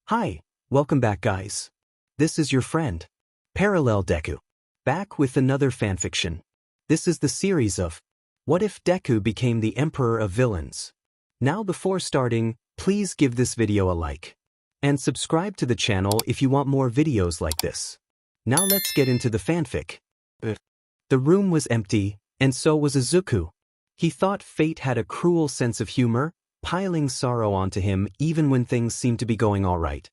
Hi, welcome back guys. This is your friend, Parallel Deku. Back with another fanfiction. This is the series of What If Deku Became the Emperor of Villains? Now before starting, please give this video a like. And subscribe to the channel if you want more videos like this. Now let's get into the fanfic. The room was empty, and so was Izuku. He thought fate had a cruel sense of humor, piling sorrow onto him even when things seemed to be going all right.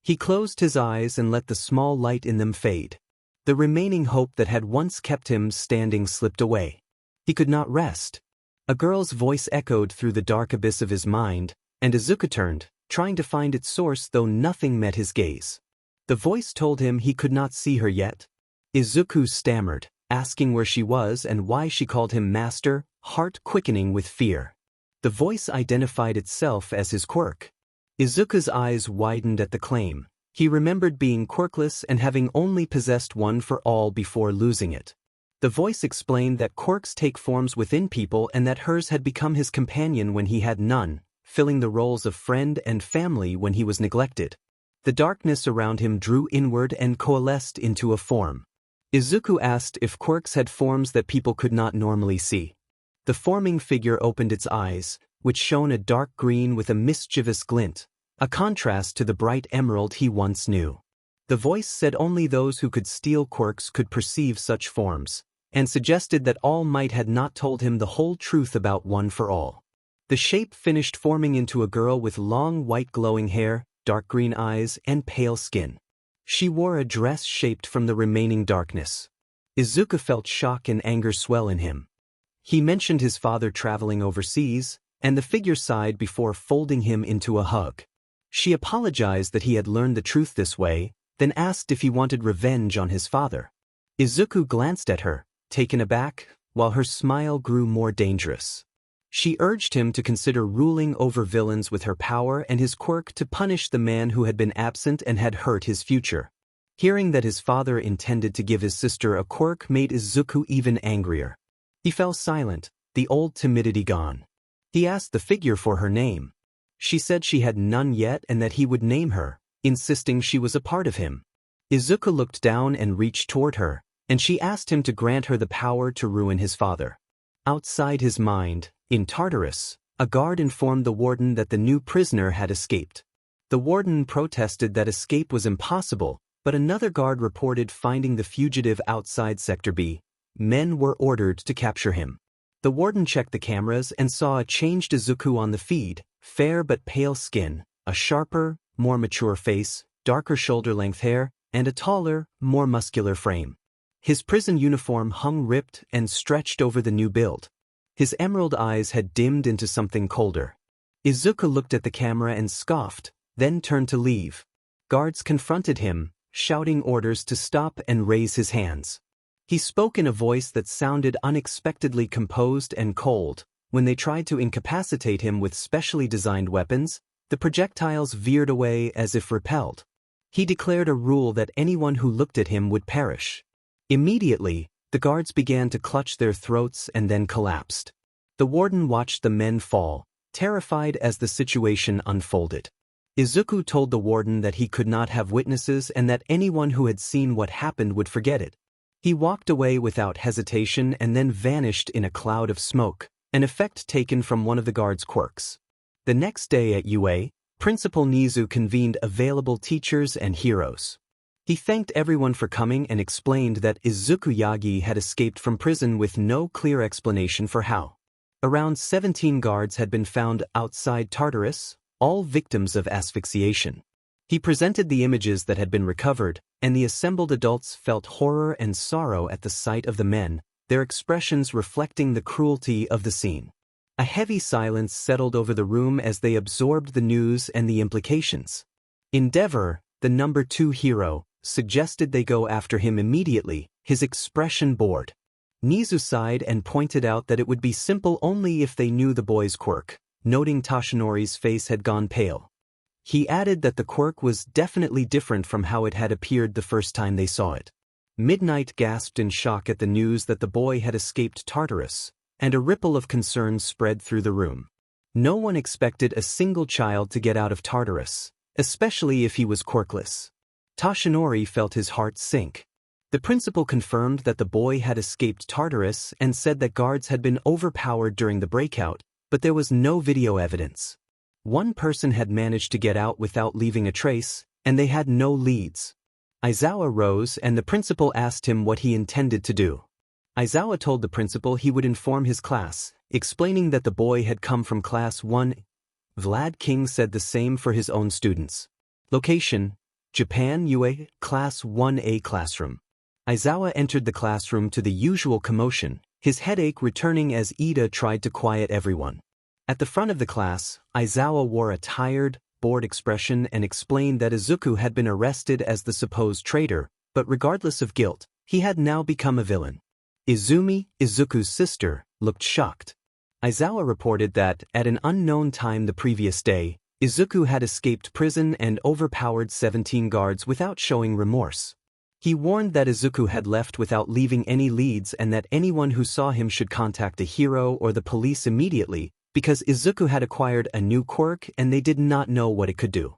He closed his eyes and let the small light in them fade. The remaining hope that had once kept him standing slipped away. He could not rest. A girl's voice echoed through the dark abyss of his mind, and Izuku turned, trying to find its source though nothing met his gaze. The voice told him he could not see her yet. Izuku stammered, asking where she was and why she called him master, heart quickening with fear. The voice identified itself as his quirk. Izuku's eyes widened at the claim. He remembered being quirkless and having only possessed one for all before losing it. The voice explained that quirks take forms within people and that hers had become his companion when he had none, filling the roles of friend and family when he was neglected. The darkness around him drew inward and coalesced into a form. Izuku asked if quirks had forms that people could not normally see. The forming figure opened its eyes, which shone a dark green with a mischievous glint, a contrast to the bright emerald he once knew. The voice said only those who could steal quirks could perceive such forms, and suggested that All Might had not told him the whole truth about One for All. The shape finished forming into a girl with long white glowing hair, dark green eyes, and pale skin. She wore a dress shaped from the remaining darkness. Izuku felt shock and anger swell in him. He mentioned his father traveling overseas, and the figure sighed before folding him into a hug. She apologized that he had learned the truth this way, then asked if he wanted revenge on his father. Izuku glanced at her, taken aback, while her smile grew more dangerous. She urged him to consider ruling over villains with her power and his quirk to punish the man who had been absent and had hurt his future. Hearing that his father intended to give his sister a quirk made Izuku even angrier. He fell silent, the old timidity gone. He asked the figure for her name. She said she had none yet and that he would name her, insisting she was a part of him. Izuku looked down and reached toward her, and she asked him to grant her the power to ruin his father. Outside his mind, in Tartarus, a guard informed the warden that the new prisoner had escaped. The warden protested that escape was impossible, but another guard reported finding the fugitive outside Sector B. Men were ordered to capture him. The warden checked the cameras and saw a changed Izuku on the feed, fair but pale skin, a sharper, more mature face, darker shoulder-length hair, and a taller, more muscular frame. His prison uniform hung ripped and stretched over the new build. His emerald eyes had dimmed into something colder. Izuku looked at the camera and scoffed, then turned to leave. Guards confronted him, shouting orders to stop and raise his hands. He spoke in a voice that sounded unexpectedly composed and cold. When they tried to incapacitate him with specially designed weapons, the projectiles veered away as if repelled. He declared a rule that anyone who looked at him would perish. Immediately, the guards began to clutch their throats and then collapsed. The warden watched the men fall, terrified as the situation unfolded. Izuku told the warden that he could not have witnesses and that anyone who had seen what happened would forget it. He walked away without hesitation and then vanished in a cloud of smoke, an effect taken from one of the guards' quirks. The next day at UA, Principal Nizu convened available teachers and heroes. He thanked everyone for coming and explained that Izuku Yagi had escaped from prison with no clear explanation for how. Around 17 guards had been found outside Tartarus, all victims of asphyxiation. He presented the images that had been recovered, and the assembled adults felt horror and sorrow at the sight of the men, their expressions reflecting the cruelty of the scene. A heavy silence settled over the room as they absorbed the news and the implications. Endeavor, the number 2 hero, suggested they go after him immediately, his expression bored. Nizu sighed and pointed out that it would be simple only if they knew the boy's quirk, noting Tashinori's face had gone pale. He added that the quirk was definitely different from how it had appeared the first time they saw it. Midnight gasped in shock at the news that the boy had escaped Tartarus, and a ripple of concern spread through the room. No one expected a single child to get out of Tartarus, especially if he was quirkless. Toshinori felt his heart sink. The principal confirmed that the boy had escaped Tartarus and said that guards had been overpowered during the breakout, but there was no video evidence. One person had managed to get out without leaving a trace, and they had no leads. Aizawa rose and the principal asked him what he intended to do. Aizawa told the principal he would inform his class, explaining that the boy had come from class 1. Vlad King said the same for his own students. Location: Japan UA, class 1A classroom. Aizawa entered the classroom to the usual commotion, his headache returning as Ida tried to quiet everyone. At the front of the class, Aizawa wore a tired, bored expression and explained that Izuku had been arrested as the supposed traitor, but regardless of guilt, he had now become a villain. Izumi, Izuku's sister, looked shocked. Aizawa reported that, at an unknown time the previous day, Izuku had escaped prison and overpowered 17 guards without showing remorse. He warned that Izuku had left without leaving any leads and that anyone who saw him should contact a hero or the police immediately, because Izuku had acquired a new quirk and they did not know what it could do.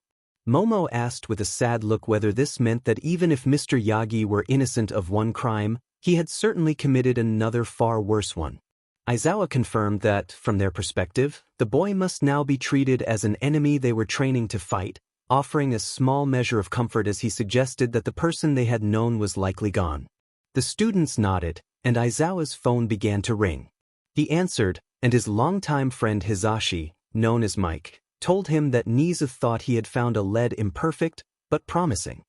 Momo asked with a sad look whether this meant that even if Mr. Yagi were innocent of one crime, he had certainly committed another far worse one. Aizawa confirmed that, from their perspective, the boy must now be treated as an enemy they were training to fight, offering a small measure of comfort as he suggested that the person they had known was likely gone. The students nodded, and Aizawa's phone began to ring. He answered, and his longtime friend Hizashi, known as Mike, told him that Niza thought he had found a lead imperfect, but promising.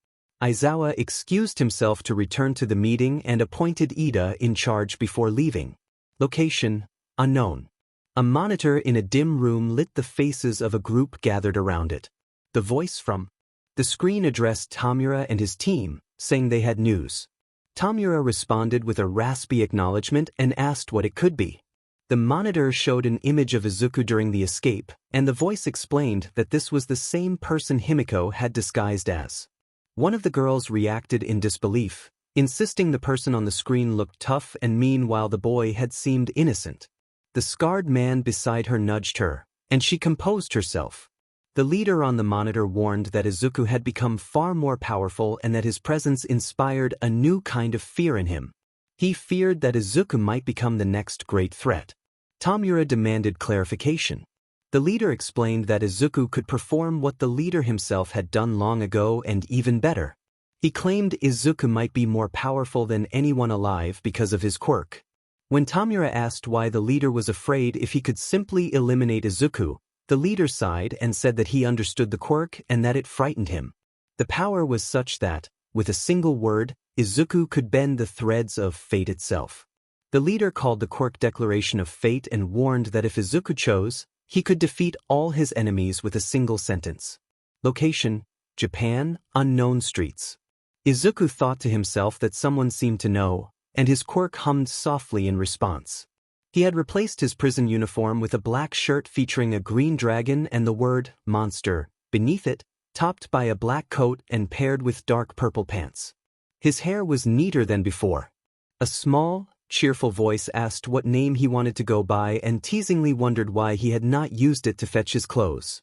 Aizawa excused himself to return to the meeting and appointed Ida in charge before leaving. Location: unknown. A monitor in a dim room lit the faces of a group gathered around it. The voice from the screen addressed Tamura and his team, saying they had news. Tamura responded with a raspy acknowledgement and asked what it could be. The monitor showed an image of Izuku during the escape, and the voice explained that this was the same person Himiko had disguised as. One of the girls reacted in disbelief, insisting the person on the screen looked tough and mean while the boy had seemed innocent. The scarred man beside her nudged her, and she composed herself. The leader on the monitor warned that Izuku had become far more powerful and that his presence inspired a new kind of fear in him. He feared that Izuku might become the next great threat. Tamura demanded clarification. The leader explained that Izuku could perform what the leader himself had done long ago and even better. He claimed Izuku might be more powerful than anyone alive because of his quirk. When Tamura asked why the leader was afraid if he could simply eliminate Izuku, the leader sighed and said that he understood the quirk and that it frightened him. The power was such that, with a single word, Izuku could bend the threads of fate itself. The leader called the quirk Declaration of Fate and warned that if Izuku chose, he could defeat all his enemies with a single sentence. Location: Japan, unknown streets. Izuku thought to himself that someone seemed to know, and his quirk hummed softly in response. He had replaced his prison uniform with a black shirt featuring a green dragon and the word monster beneath it, topped by a black coat and paired with dark purple pants. His hair was neater than before. A small, cheerful voice asked what name he wanted to go by and teasingly wondered why he had not used it to fetch his clothes.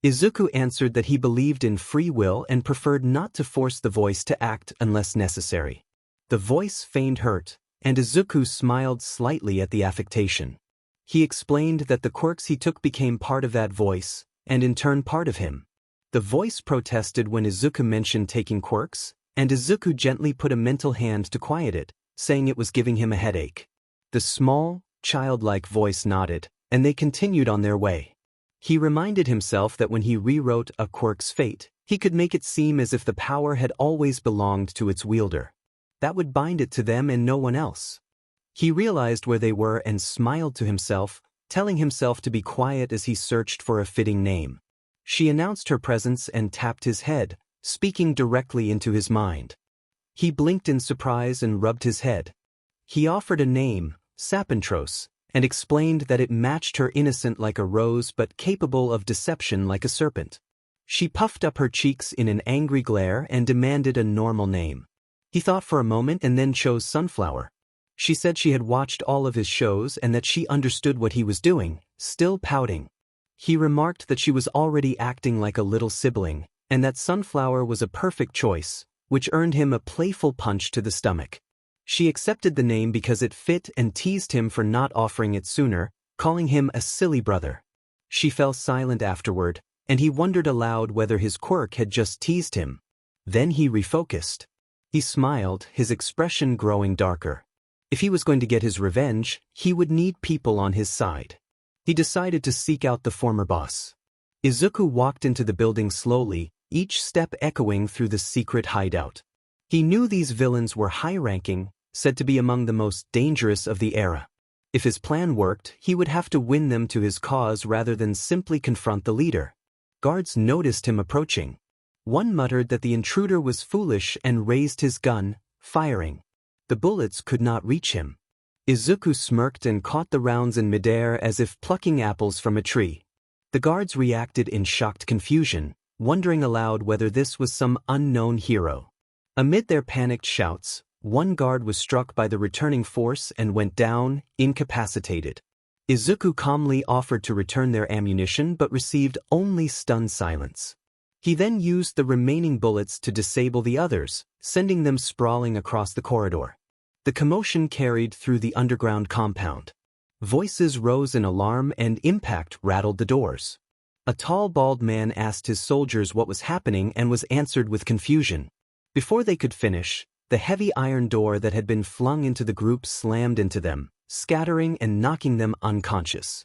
Izuku answered that he believed in free will and preferred not to force the voice to act unless necessary. The voice feigned hurt, and Izuku smiled slightly at the affectation. He explained that the quirks he took became part of that voice, and in turn part of him. The voice protested when Izuku mentioned taking quirks, and Izuku gently put a mental hand to quiet it, saying it was giving him a headache. The small, childlike voice nodded, and they continued on their way. He reminded himself that when he rewrote a quirk's fate, he could make it seem as if the power had always belonged to its wielder. That would bind it to them and no one else. He realized where they were and smiled to himself, telling himself to be quiet as he searched for a fitting name. She announced her presence and tapped his head, speaking directly into his mind. He blinked in surprise and rubbed his head. He offered a name, Sapentros, and explained that it matched her, innocent like a rose but capable of deception like a serpent. She puffed up her cheeks in an angry glare and demanded a normal name. He thought for a moment and then chose Sunflower. She said she had watched all of his shows and that she understood what he was doing, still pouting. He remarked that she was already acting like a little sibling, and that sunflower was a perfect choice, which earned him a playful punch to the stomach. She accepted the name because it fit and teased him for not offering it sooner, calling him a silly brother. She fell silent afterward, and he wondered aloud whether his quirk had just teased him. Then he refocused. He smiled, his expression growing darker. If he was going to get his revenge, he would need people on his side. He decided to seek out the former boss. Izuku walked into the building slowly, each step echoing through the secret hideout. He knew these villains were high-ranking, said to be among the most dangerous of the era. If his plan worked, he would have to win them to his cause rather than simply confront the leader. Guards noticed him approaching. One muttered that the intruder was foolish and raised his gun, firing. The bullets could not reach him. Izuku smirked and caught the rounds in midair as if plucking apples from a tree. The guards reacted in shocked confusion, wondering aloud whether this was some unknown hero. Amid their panicked shouts, one guard was struck by the returning force and went down, incapacitated. Izuku calmly offered to return their ammunition but received only stunned silence. He then used the remaining bullets to disable the others, sending them sprawling across the corridor. The commotion carried through the underground compound. Voices rose in alarm and impact rattled the doors. A tall bald man asked his soldiers what was happening and was answered with confusion. Before they could finish, the heavy iron door that had been flung into the group slammed into them, scattering and knocking them unconscious.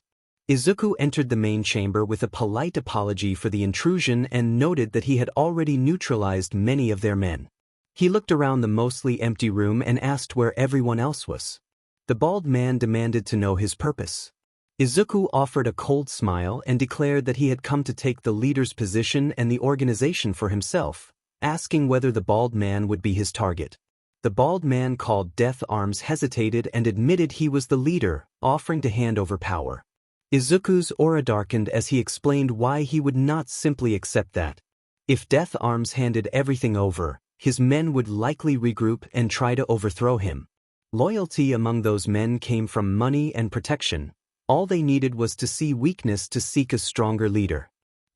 Izuku entered the main chamber with a polite apology for the intrusion and noted that he had already neutralized many of their men. He looked around the mostly empty room and asked where everyone else was. The bald man demanded to know his purpose. Izuku offered a cold smile and declared that he had come to take the leader's position and the organization for himself, asking whether the bald man would be his target. The bald man called Death Arms hesitated and admitted he was the leader, offering to hand over power. Izuku's aura darkened as he explained why he would not simply accept that. If Death Arms handed everything over, his men would likely regroup and try to overthrow him. Loyalty among those men came from money and protection. All they needed was to see weakness to seek a stronger leader.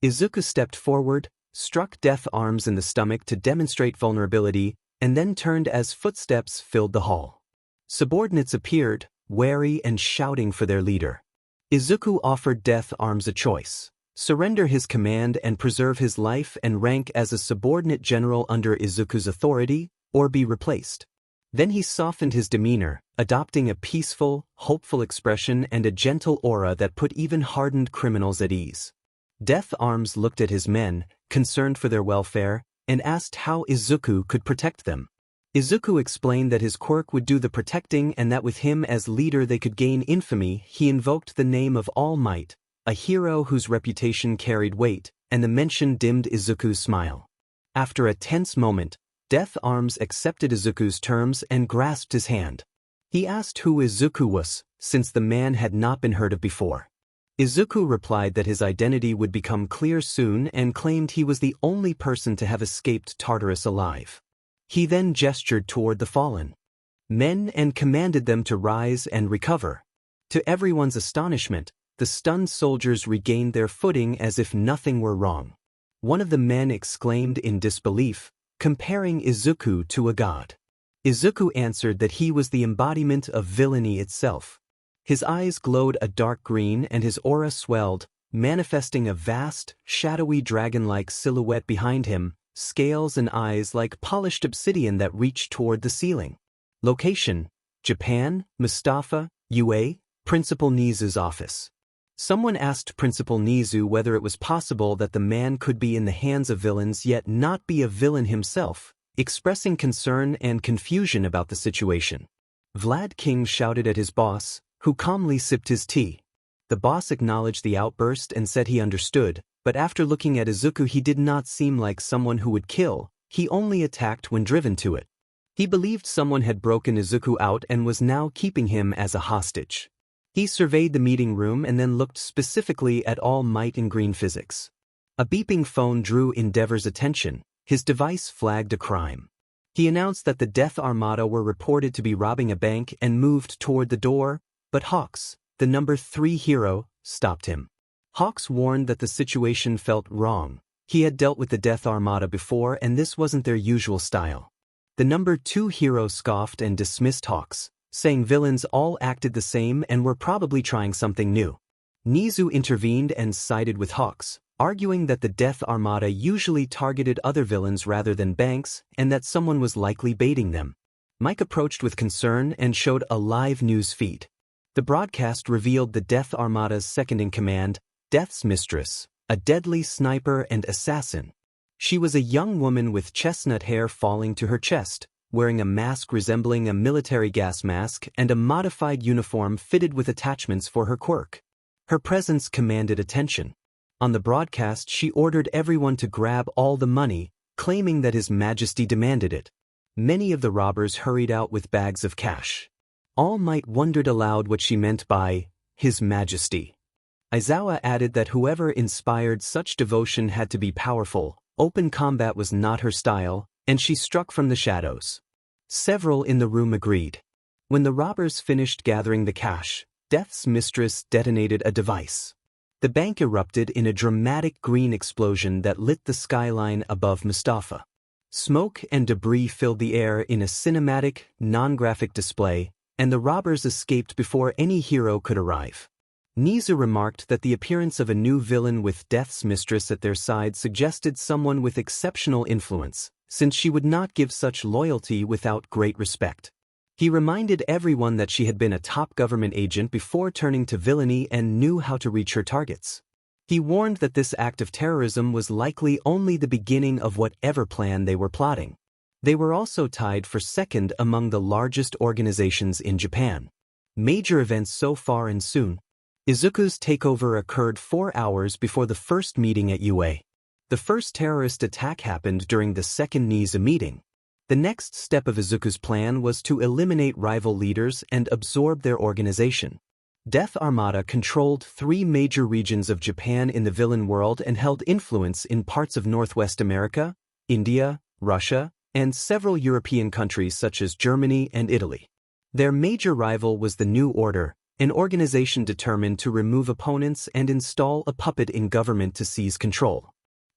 Izuku stepped forward, struck Death Arms in the stomach to demonstrate vulnerability, and then turned as footsteps filled the hall. Subordinates appeared, wary and shouting for their leader. Izuku offered Death Arms a choice: surrender his command and preserve his life and rank as a subordinate general under Izuku's authority, or be replaced. Then he softened his demeanor, adopting a peaceful, hopeful expression and a gentle aura that put even hardened criminals at ease. Death Arms looked at his men, concerned for their welfare, and asked how Izuku could protect them. Izuku explained that his quirk would do the protecting and that with him as leader they could gain infamy. He invoked the name of All Might, a hero whose reputation carried weight, and the mention dimmed Izuku's smile. After a tense moment, Death Arms accepted Izuku's terms and grasped his hand. He asked who Izuku was, since the man had not been heard of before. Izuku replied that his identity would become clear soon and claimed he was the only person to have escaped Tartarus alive. He then gestured toward the fallen men and commanded them to rise and recover. To everyone's astonishment, the stunned soldiers regained their footing as if nothing were wrong. One of the men exclaimed in disbelief, comparing Izuku to a god. Izuku answered that he was the embodiment of villainy itself. His eyes glowed a dark green and his aura swelled, manifesting a vast, shadowy dragon-like silhouette behind him, scales and eyes like polished obsidian that reached toward the ceiling. Location: Japan, Mustafa, UA, Principal Nizu's office. Someone asked Principal Nizu whether it was possible that the man could be in the hands of villains yet not be a villain himself, expressing concern and confusion about the situation. Vlad King shouted at his boss, who calmly sipped his tea. The boss acknowledged the outburst and said he understood, but after looking at Izuku he did not seem like someone who would kill. He only attacked when driven to it. He believed someone had broken Izuku out and was now keeping him as a hostage. He surveyed the meeting room and then looked specifically at All Might in green physics. A beeping phone drew Endeavor's attention. His device flagged a crime. He announced that the Death Armada were reported to be robbing a bank and moved toward the door, but Hawks, the number 3 hero, stopped him. Hawks warned that the situation felt wrong. He had dealt with the Death Armada before and this wasn't their usual style. The number 2 hero scoffed and dismissed Hawks, saying villains all acted the same and were probably trying something new. Nizu intervened and sided with Hawks, arguing that the Death Armada usually targeted other villains rather than banks and that someone was likely baiting them. Mike approached with concern and showed a live news feed. The broadcast revealed the Death Armada's second-in-command, Death's mistress, a deadly sniper and assassin. She was a young woman with chestnut hair falling to her chest, wearing a mask resembling a military gas mask and a modified uniform fitted with attachments for her quirk. Her presence commanded attention. On the broadcast she ordered everyone to grab all the money, claiming that His Majesty demanded it. Many of the robbers hurried out with bags of cash. All Might wondered aloud what she meant by His Majesty. Aizawa added that whoever inspired such devotion had to be powerful. Open combat was not her style, and she struck from the shadows. Several in the room agreed. When the robbers finished gathering the cash, Death's mistress detonated a device. The bank erupted in a dramatic green explosion that lit the skyline above Mustafa. Smoke and debris filled the air in a cinematic, non-graphic display, and the robbers escaped before any hero could arrive. Nizu remarked that the appearance of a new villain with Death's mistress at their side suggested someone with exceptional influence, since she would not give such loyalty without great respect. He reminded everyone that she had been a top government agent before turning to villainy and knew how to reach her targets. He warned that this act of terrorism was likely only the beginning of whatever plan they were plotting. They were also tied for second among the largest organizations in Japan. Major events so far and soon. Izuku's takeover occurred 4 hours before the first meeting at UA. The first terrorist attack happened during the second Nizu meeting. The next step of Izuku's plan was to eliminate rival leaders and absorb their organization. Death Armada controlled 3 major regions of Japan in the villain world and held influence in parts of Northwest America, India, Russia, and several European countries such as Germany and Italy. Their major rival was the New Order, an organization determined to remove opponents and install a puppet in government to seize control.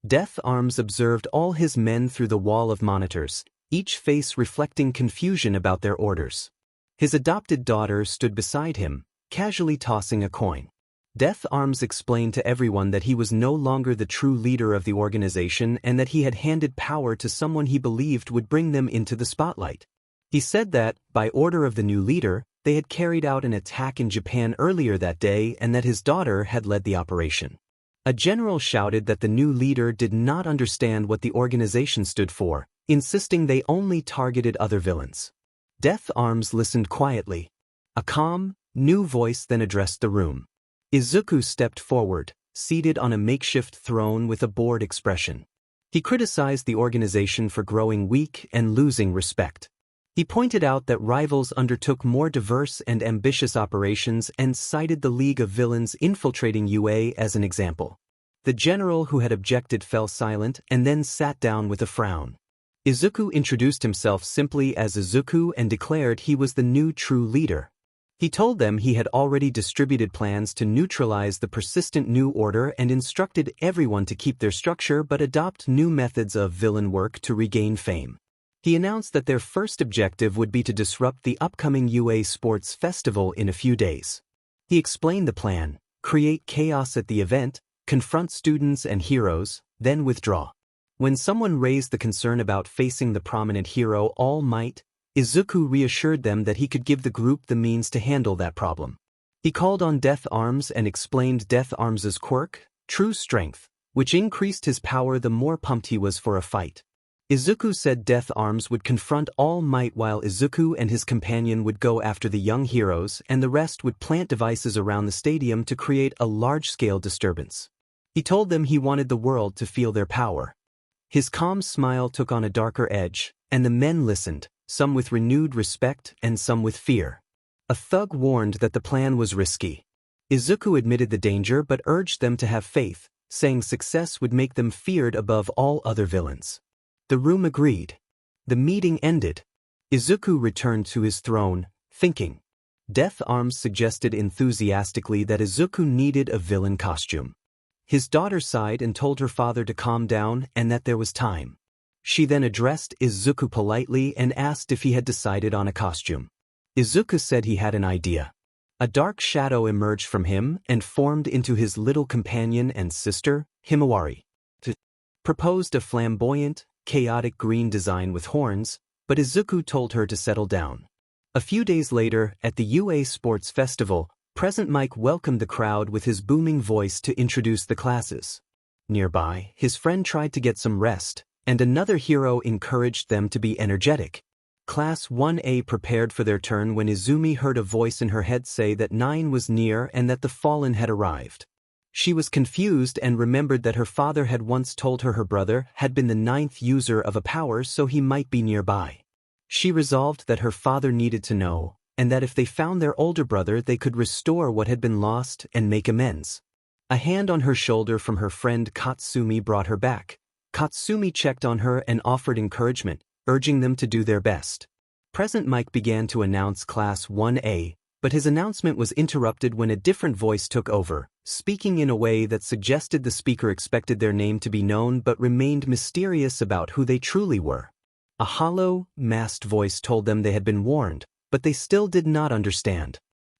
Death Arms observed all his men through the wall of monitors, each face reflecting confusion about their orders. His adopted daughter stood beside him, casually tossing a coin. Death Arms explained to everyone that he was no longer the true leader of the organization and that he had handed power to someone he believed would bring them into the spotlight. He said that, by order of the new leader, they had carried out an attack in Japan earlier that day and that his daughter had led the operation. A general shouted that the new leader did not understand what the organization stood for, insisting they only targeted other villains. Death Arms listened quietly. A calm, new voice then addressed the room. Izuku stepped forward, seated on a makeshift throne with a bored expression. He criticized the organization for growing weak and losing respect. He pointed out that rivals undertook more diverse and ambitious operations and cited the League of Villains infiltrating UA as an example. The general who had objected fell silent and then sat down with a frown. Izuku introduced himself simply as Izuku and declared he was the new true leader. He told them he had already distributed plans to neutralize the persistent New Order and instructed everyone to keep their structure but adopt new methods of villain work to regain fame. He announced that their first objective would be to disrupt the upcoming UA Sports Festival in a few days. He explained the plan: create chaos at the event, confront students and heroes, then withdraw. When someone raised the concern about facing the prominent hero All Might, Izuku reassured them that he could give the group the means to handle that problem. He called on Death Arms and explained Death Arms's quirk, True Strength, which increased his power the more pumped he was for a fight. Izuku said Death Arms would confront All Might while Izuku and his companion would go after the young heroes and the rest would plant devices around the stadium to create a large-scale disturbance. He told them he wanted the world to feel their power. His calm smile took on a darker edge, and the men listened, some with renewed respect and some with fear. A thug warned that the plan was risky. Izuku admitted the danger but urged them to have faith, saying success would make them feared above all other villains. The room agreed. The meeting ended. Izuku returned to his throne, thinking. Death Arms suggested enthusiastically that Izuku needed a villain costume. His daughter sighed and told her father to calm down and that there was time. She then addressed Izuku politely and asked if he had decided on a costume. Izuku said he had an idea. A dark shadow emerged from him and formed into his little companion and sister, Himawari. He proposed a flamboyant, chaotic green design with horns, but Izuku told her to settle down. A few days later, at the UA Sports Festival, Present Mike welcomed the crowd with his booming voice to introduce the classes. Nearby, his friend tried to get some rest, and another hero encouraged them to be energetic. Class 1A prepared for their turn when Izumi heard a voice in her head say that 9 was near and that the fallen had arrived. She was confused and remembered that her father had once told her brother had been the 9th user of a power, so he might be nearby. She resolved that her father needed to know, and that if they found their older brother they could restore what had been lost and make amends. A hand on her shoulder from her friend Katsumi brought her back. Katsumi checked on her and offered encouragement, urging them to do their best. Present Mike began to announce Class 1A, but his announcement was interrupted when a different voice took over, speaking in a way that suggested the speaker expected their name to be known but remained mysterious about who they truly were. A hollow, masked voice told them they had been warned, but they still did not understand.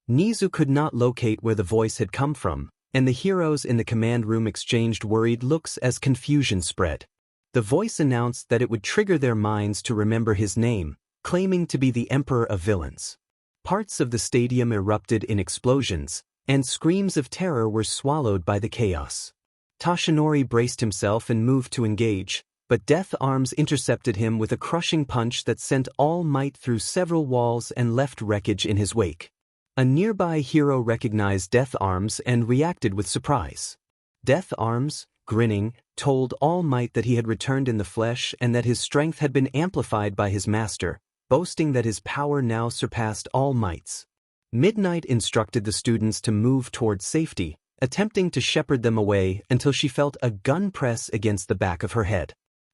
Nizu could not locate where the voice had come from, and the heroes in the command room exchanged worried looks as confusion spread. The voice announced that it would trigger their minds to remember his name, claiming to be the Emperor of Villains. Parts of the stadium erupted in explosions, and screams of terror were swallowed by the chaos. Toshinori braced himself and moved to engage, but Death Arms intercepted him with a crushing punch that sent All Might through several walls and left wreckage in his wake. A nearby hero recognized Death Arms and reacted with surprise. Death Arms, grinning, told All Might that he had returned in the flesh and that his strength had been amplified by his master, boasting that his power now surpassed All Might's. Midnight instructed the students to move toward safety, attempting to shepherd them away until she felt a gun press against the back of her head.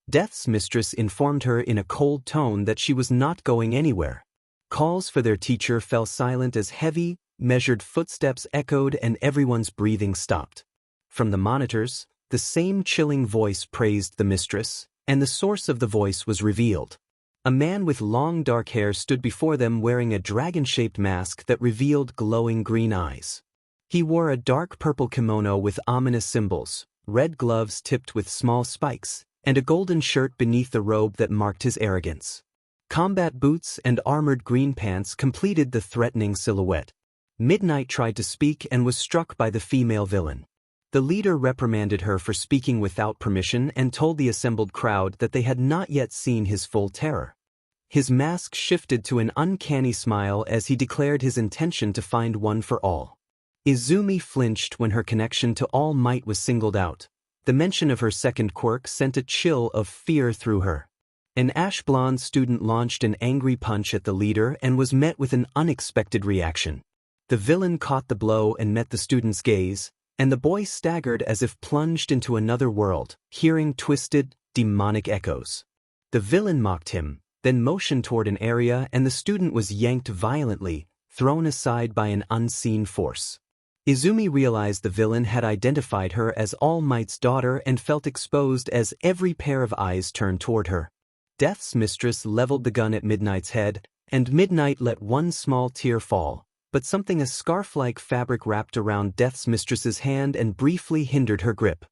Death's mistress informed her in a cold tone that she was not going anywhere. Calls for their teacher fell silent as heavy, measured footsteps echoed and everyone's breathing stopped. From the monitors, the same chilling voice praised the mistress, and the source of the voice was revealed. A man with long dark hair stood before them wearing a dragon-shaped mask that revealed glowing green eyes. He wore a dark purple kimono with ominous symbols, red gloves tipped with small spikes, and a golden shirt beneath the robe that marked his arrogance. Combat boots and armored green pants completed the threatening silhouette. Midnight tried to speak and was struck by the female villain. The leader reprimanded her for speaking without permission and told the assembled crowd that they had not yet seen his full terror. His mask shifted to an uncanny smile as he declared his intention to find one for all. Izumi flinched when her connection to All Might was singled out. The mention of her second quirk sent a chill of fear through her. An ash-blonde student launched an angry punch at the leader and was met with an unexpected reaction. The villain caught the blow and met the student's gaze, and the boy staggered as if plunged into another world, hearing twisted, demonic echoes. The villain mocked him, then motioned toward an area and the student was yanked violently, thrown aside by an unseen force. Izumi realized the villain had identified her as All Might's daughter and felt exposed as every pair of eyes turned toward her. Death's mistress leveled the gun at Midnight's head, and Midnight let one small tear fall, but something a scarf-like fabric wrapped around Death's mistress's hand and briefly hindered her grip.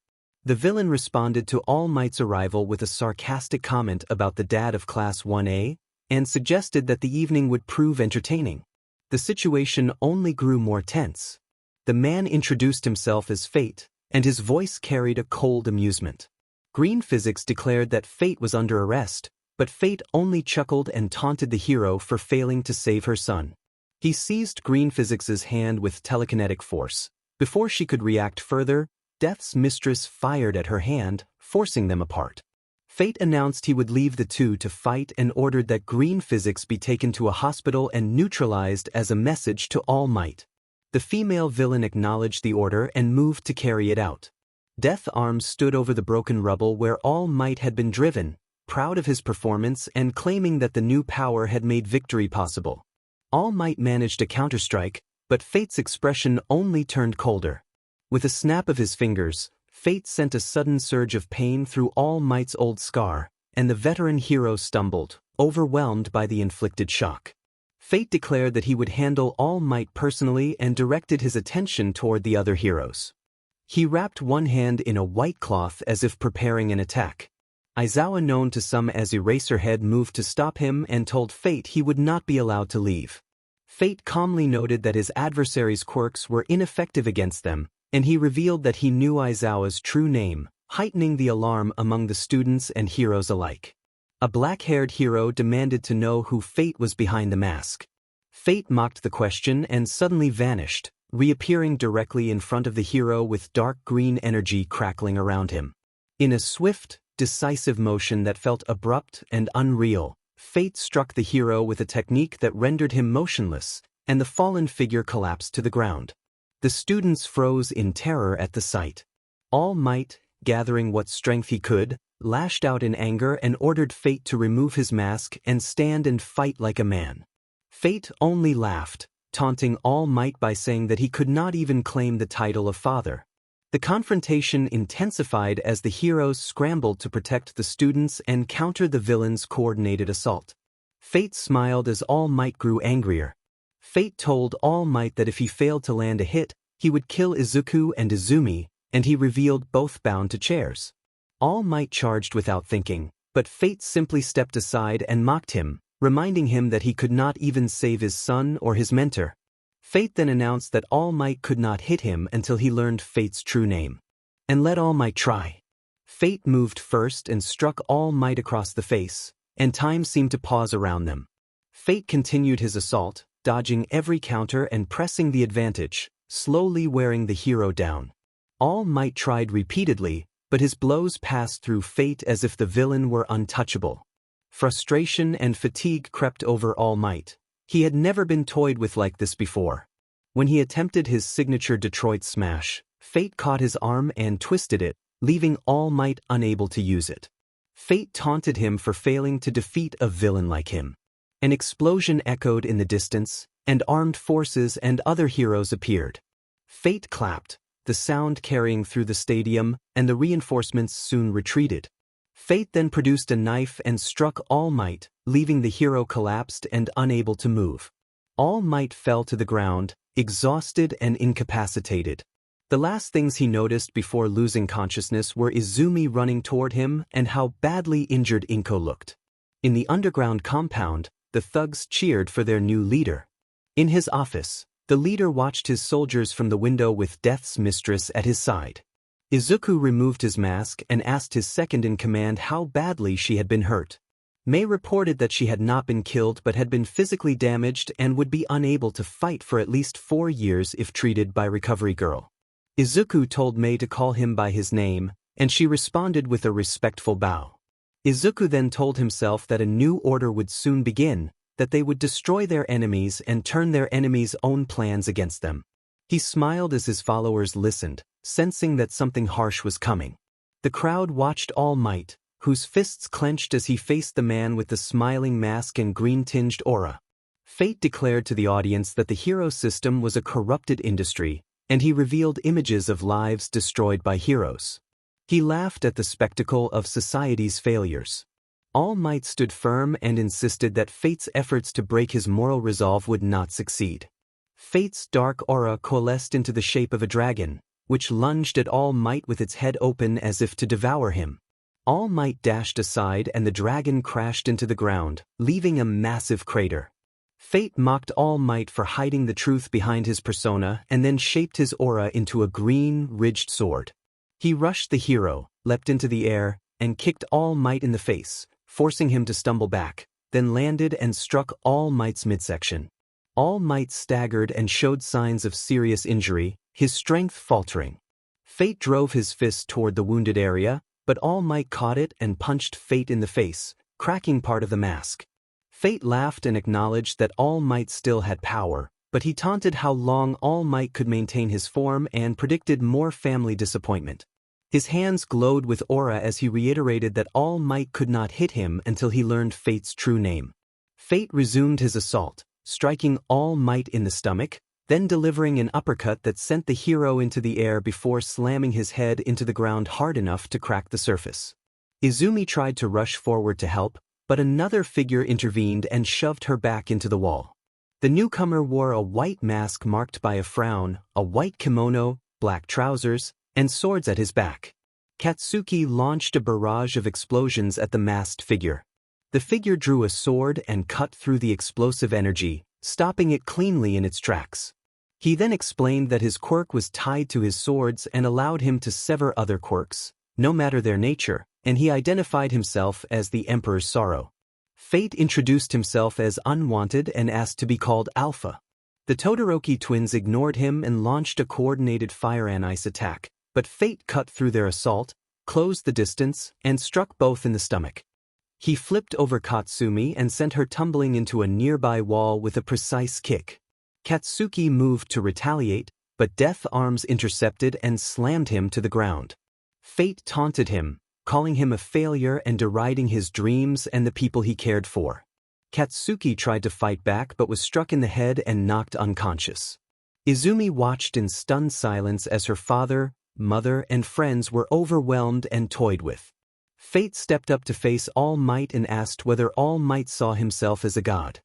The villain responded to All Might's arrival with a sarcastic comment about the dad of Class 1A, and suggested that the evening would prove entertaining. The situation only grew more tense. The man introduced himself as Fate, and his voice carried a cold amusement. Green Physics declared that Fate was under arrest, but Fate only chuckled and taunted the hero for failing to save her son. He seized Green Physics's hand with telekinetic force. Before she could react further, Death's mistress fired at her hand, forcing them apart. Fate announced he would leave the two to fight and ordered that Green Physics be taken to a hospital and neutralized as a message to All Might. The female villain acknowledged the order and moved to carry it out. Death Arms stood over the broken rubble where All Might had been driven, proud of his performance and claiming that the new power had made victory possible. All Might managed a counterstrike, but Fate's expression only turned colder. With a snap of his fingers, Fate sent a sudden surge of pain through All Might's old scar, and the veteran hero stumbled, overwhelmed by the inflicted shock. Fate declared that he would handle All Might personally and directed his attention toward the other heroes. He wrapped one hand in a white cloth as if preparing an attack. Aizawa, known to some as Eraserhead, moved to stop him and told Fate he would not be allowed to leave. Fate calmly noted that his adversary's quirks were ineffective against them, and he revealed that he knew Aizawa's true name, heightening the alarm among the students and heroes alike. A black-haired hero demanded to know who Fate was behind the mask. Fate mocked the question and suddenly vanished, reappearing directly in front of the hero with dark green energy crackling around him. In a swift, decisive motion that felt abrupt and unreal, Fate struck the hero with a technique that rendered him motionless, and the fallen figure collapsed to the ground. The students froze in terror at the sight. All Might, gathering what strength he could, lashed out in anger and ordered Fate to remove his mask and stand and fight like a man. Fate only laughed, taunting All Might by saying that he could not even claim the title of father. The confrontation intensified as the heroes scrambled to protect the students and counter the villain's coordinated assault. Fate smiled as All Might grew angrier. Fate told All Might that if he failed to land a hit, he would kill Izuku and Izumi, and he revealed both bound to chairs. All Might charged without thinking, but Fate simply stepped aside and mocked him, reminding him that he could not even save his son or his mentor. Fate then announced that All Might could not hit him until he learned Fate's true name. And let All Might try. Fate moved first and struck All Might across the face, and time seemed to pause around them. Fate continued his assault, dodging every counter and pressing the advantage, slowly wearing the hero down. All Might tried repeatedly, but his blows passed through Fate as if the villain were untouchable. Frustration and fatigue crept over All Might. He had never been toyed with like this before. When he attempted his signature Detroit Smash, Fate caught his arm and twisted it, leaving All Might unable to use it. Fate taunted him for failing to defeat a villain like him. An explosion echoed in the distance, and armed forces and other heroes appeared. Fate clapped, the sound carrying through the stadium, and the reinforcements soon retreated. Fate then produced a knife and struck All Might, leaving the hero collapsed and unable to move. All Might fell to the ground, exhausted and incapacitated. The last things he noticed before losing consciousness were Izumi running toward him and how badly injured Inko looked. In the underground compound, the thugs cheered for their new leader. In his office, the leader watched his soldiers from the window with Death's mistress at his side. Izuku removed his mask and asked his second-in-command how badly she had been hurt. Mei reported that she had not been killed but had been physically damaged and would be unable to fight for at least 4 years if treated by Recovery Girl. Izuku told Mei to call him by his name, and she responded with a respectful bow. Izuku then told himself that a new order would soon begin, that they would destroy their enemies and turn their enemies' own plans against them. He smiled as his followers listened, sensing that something harsh was coming. The crowd watched All Might, whose fists clenched as he faced the man with the smiling mask and green-tinged aura. Fate declared to the audience that the hero system was a corrupted industry, and he revealed images of lives destroyed by heroes. He laughed at the spectacle of society's failures. All Might stood firm and insisted that Fate's efforts to break his moral resolve would not succeed. Fate's dark aura coalesced into the shape of a dragon, which lunged at All Might with its head open as if to devour him. All Might dashed aside and the dragon crashed into the ground, leaving a massive crater. Fate mocked All Might for hiding the truth behind his persona and then shaped his aura into a green, ridged sword. He rushed the hero, leapt into the air, and kicked All Might in the face, forcing him to stumble back, then landed and struck All Might's midsection. All Might staggered and showed signs of serious injury, his strength faltering. Fate drove his fist toward the wounded area, but All Might caught it and punched Fate in the face, cracking part of the mask. Fate laughed and acknowledged that All Might still had power, but he taunted how long All Might could maintain his form and predicted more family disappointment. His hands glowed with aura as he reiterated that All Might could not hit him until he learned Fate's true name. Fate resumed his assault, striking All Might in the stomach, then delivering an uppercut that sent the hero into the air before slamming his head into the ground hard enough to crack the surface. Izumi tried to rush forward to help, but another figure intervened and shoved her back into the wall. The newcomer wore a white mask marked by a frown, a white kimono, black trousers, and swords at his back. Katsuki launched a barrage of explosions at the masked figure. The figure drew a sword and cut through the explosive energy, stopping it cleanly in its tracks. He then explained that his quirk was tied to his swords and allowed him to sever other quirks, no matter their nature, and he identified himself as the Emperor's Sorrow. Fate introduced himself as unwanted and asked to be called Alpha. The Todoroki twins ignored him and launched a coordinated fire and ice attack, but Fate cut through their assault, closed the distance, and struck both in the stomach. He flipped over Katsumi and sent her tumbling into a nearby wall with a precise kick. Katsuki moved to retaliate, but Death Arms intercepted and slammed him to the ground. Fate taunted him, calling him a failure and deriding his dreams and the people he cared for. Katsuki tried to fight back but was struck in the head and knocked unconscious. Izumi watched in stunned silence as her father, mother, and friends were overwhelmed and toyed with. Fate stepped up to face All Might and asked whether All Might saw himself as a god.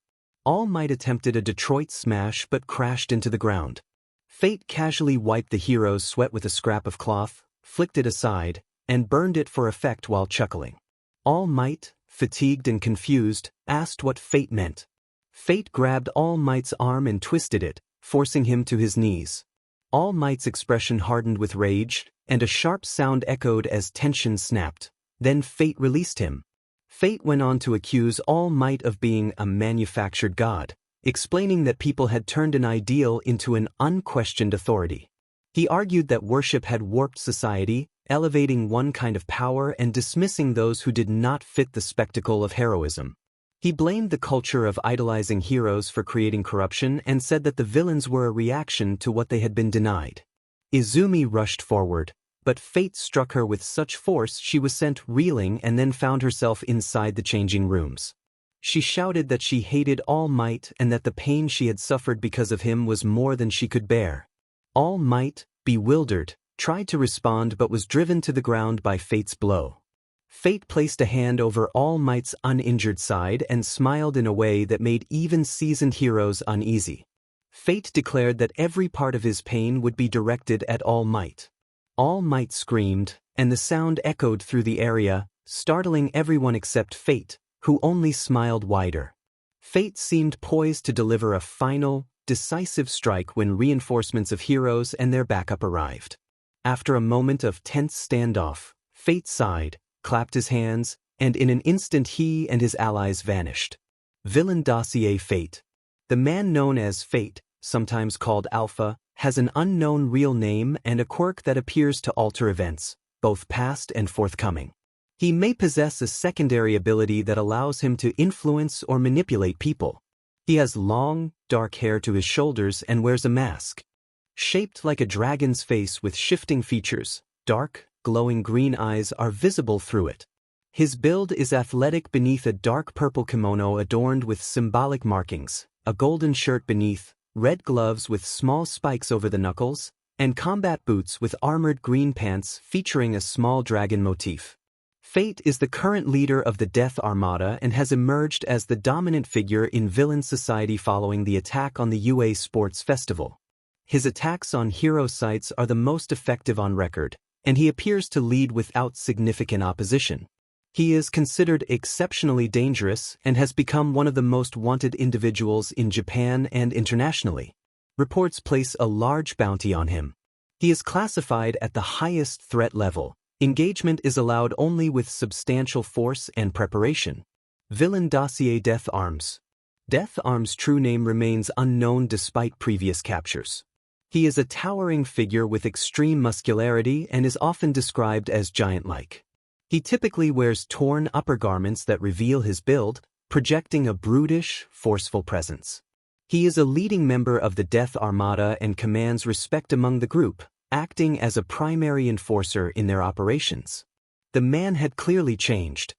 All Might attempted a Detroit smash but crashed into the ground. Fate casually wiped the hero's sweat with a scrap of cloth, flicked it aside, and burned it for effect while chuckling. All Might, fatigued and confused, asked what Fate meant. Fate grabbed All Might's arm and twisted it, forcing him to his knees. All Might's expression hardened with rage, and a sharp sound echoed as tension snapped. Then Fate released him. Fate went on to accuse All Might of being a manufactured god, explaining that people had turned an ideal into an unquestioned authority. He argued that worship had warped society, elevating one kind of power and dismissing those who did not fit the spectacle of heroism. He blamed the culture of idolizing heroes for creating corruption and said that the villains were a reaction to what they had been denied. Izumi rushed forward, but Fate struck her with such force she was sent reeling and then found herself inside the changing rooms. She shouted that she hated All Might and that the pain she had suffered because of him was more than she could bear. All Might, bewildered, tried to respond but was driven to the ground by Fate's blow. Fate placed a hand over All Might's uninjured side and smiled in a way that made even seasoned heroes uneasy. Fate declared that every part of his pain would be directed at All Might. All Might screamed, and the sound echoed through the area, startling everyone except Fate, who only smiled wider. Fate seemed poised to deliver a final, decisive strike when reinforcements of heroes and their backup arrived. After a moment of tense standoff, Fate sighed, clapped his hands, and in an instant he and his allies vanished. Villain Dossier Fate. The man known as Fate, sometimes called Alpha, has an unknown real name and a quirk that appears to alter events, both past and forthcoming. He may possess a secondary ability that allows him to influence or manipulate people. He has long, dark hair to his shoulders and wears a mask. Shaped like a dragon's face with shifting features, dark, glowing green eyes are visible through it. His build is athletic beneath a dark purple kimono adorned with symbolic markings, a golden shirt beneath, red gloves with small spikes over the knuckles, and combat boots with armored green pants featuring a small dragon motif. Fate is the current leader of the Death Armada and has emerged as the dominant figure in villain society following the attack on the UA Sports Festival. His attacks on hero sites are the most effective on record, and he appears to lead without significant opposition. He is considered exceptionally dangerous and has become one of the most wanted individuals in Japan and internationally. Reports place a large bounty on him. He is classified at the highest threat level. Engagement is allowed only with substantial force and preparation. Villain Dossier Death Arms. Death Arms' true name remains unknown despite previous captures. He is a towering figure with extreme muscularity and is often described as giant-like. He typically wears torn upper garments that reveal his build, projecting a brutish, forceful presence. He is a leading member of the Death Armada and commands respect among the group, acting as a primary enforcer in their operations. The man had clearly changed.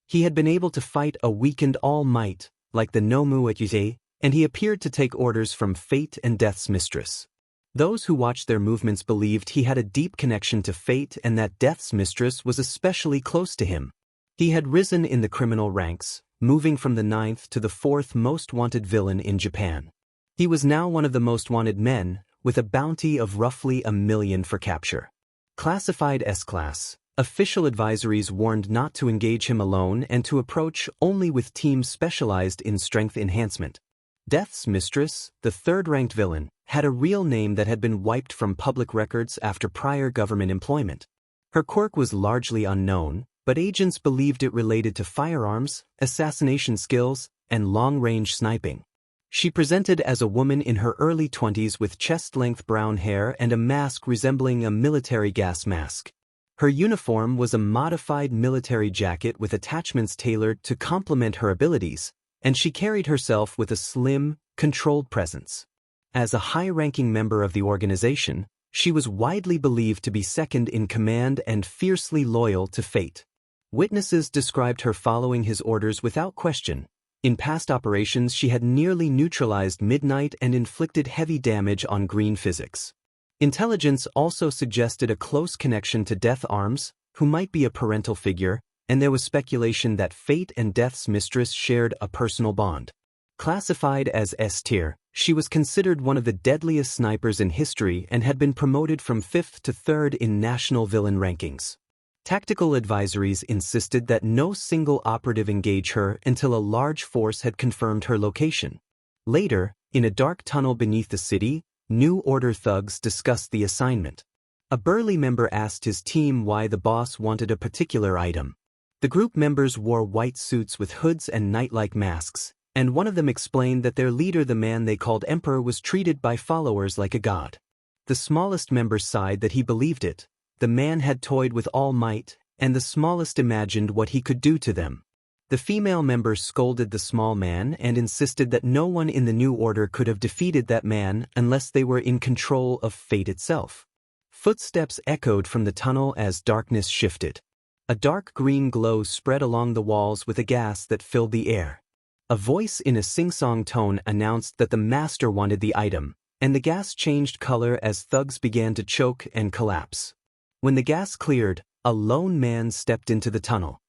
He had been able to fight a weakened All Might, like the Nomu at Yuzei, and he appeared to take orders from Fate and Death's mistress. Those who watched their movements believed he had a deep connection to Fate and that Death's mistress was especially close to him. He had risen in the criminal ranks, moving from the 9th to the 4th most wanted villain in Japan. He was now one of the most wanted men, with a bounty of roughly $1 million for capture. Classified S-Class, official advisories warned not to engage him alone and to approach only with teams specialized in strength enhancement. Death's mistress, the 3rd-ranked villain, had a real name that had been wiped from public records after prior government employment. Her quirk was largely unknown, but agents believed it related to firearms, assassination skills, and long-range sniping. She presented as a woman in her early 20s with chest-length brown hair and a mask resembling a military gas mask. Her uniform was a modified military jacket with attachments tailored to complement her abilities, and she carried herself with a slim, controlled presence. As a high-ranking member of the organization, she was widely believed to be second in command and fiercely loyal to Fate. Witnesses described her following his orders without question. In past operations, she had nearly neutralized Midnight and inflicted heavy damage on green physics. Intelligence also suggested a close connection to Death Arms, who might be a parental figure, and there was speculation that Fate and Death's mistress shared a personal bond. Classified as S-tier, she was considered one of the deadliest snipers in history and had been promoted from 5th to 3rd in national villain rankings. Tactical advisories insisted that no single operative engage her until a large force had confirmed her location. Later, in a dark tunnel beneath the city, New Order thugs discussed the assignment. A burly member asked his team why the boss wanted a particular item. The group members wore white suits with hoods and night-like masks, and one of them explained that their leader, the man they called Emperor, was treated by followers like a god. The smallest member sighed that he believed it. The man had toyed with All Might, and the smallest imagined what he could do to them. The female member scolded the small man and insisted that no one in the New Order could have defeated that man unless they were in control of Fate itself. Footsteps echoed from the tunnel as darkness shifted. A dark green glow spread along the walls with a gas that filled the air. A voice in a sing-song tone announced that the master wanted the item, and the gas changed color as thugs began to choke and collapse. When the gas cleared, a lone man stepped into the tunnel.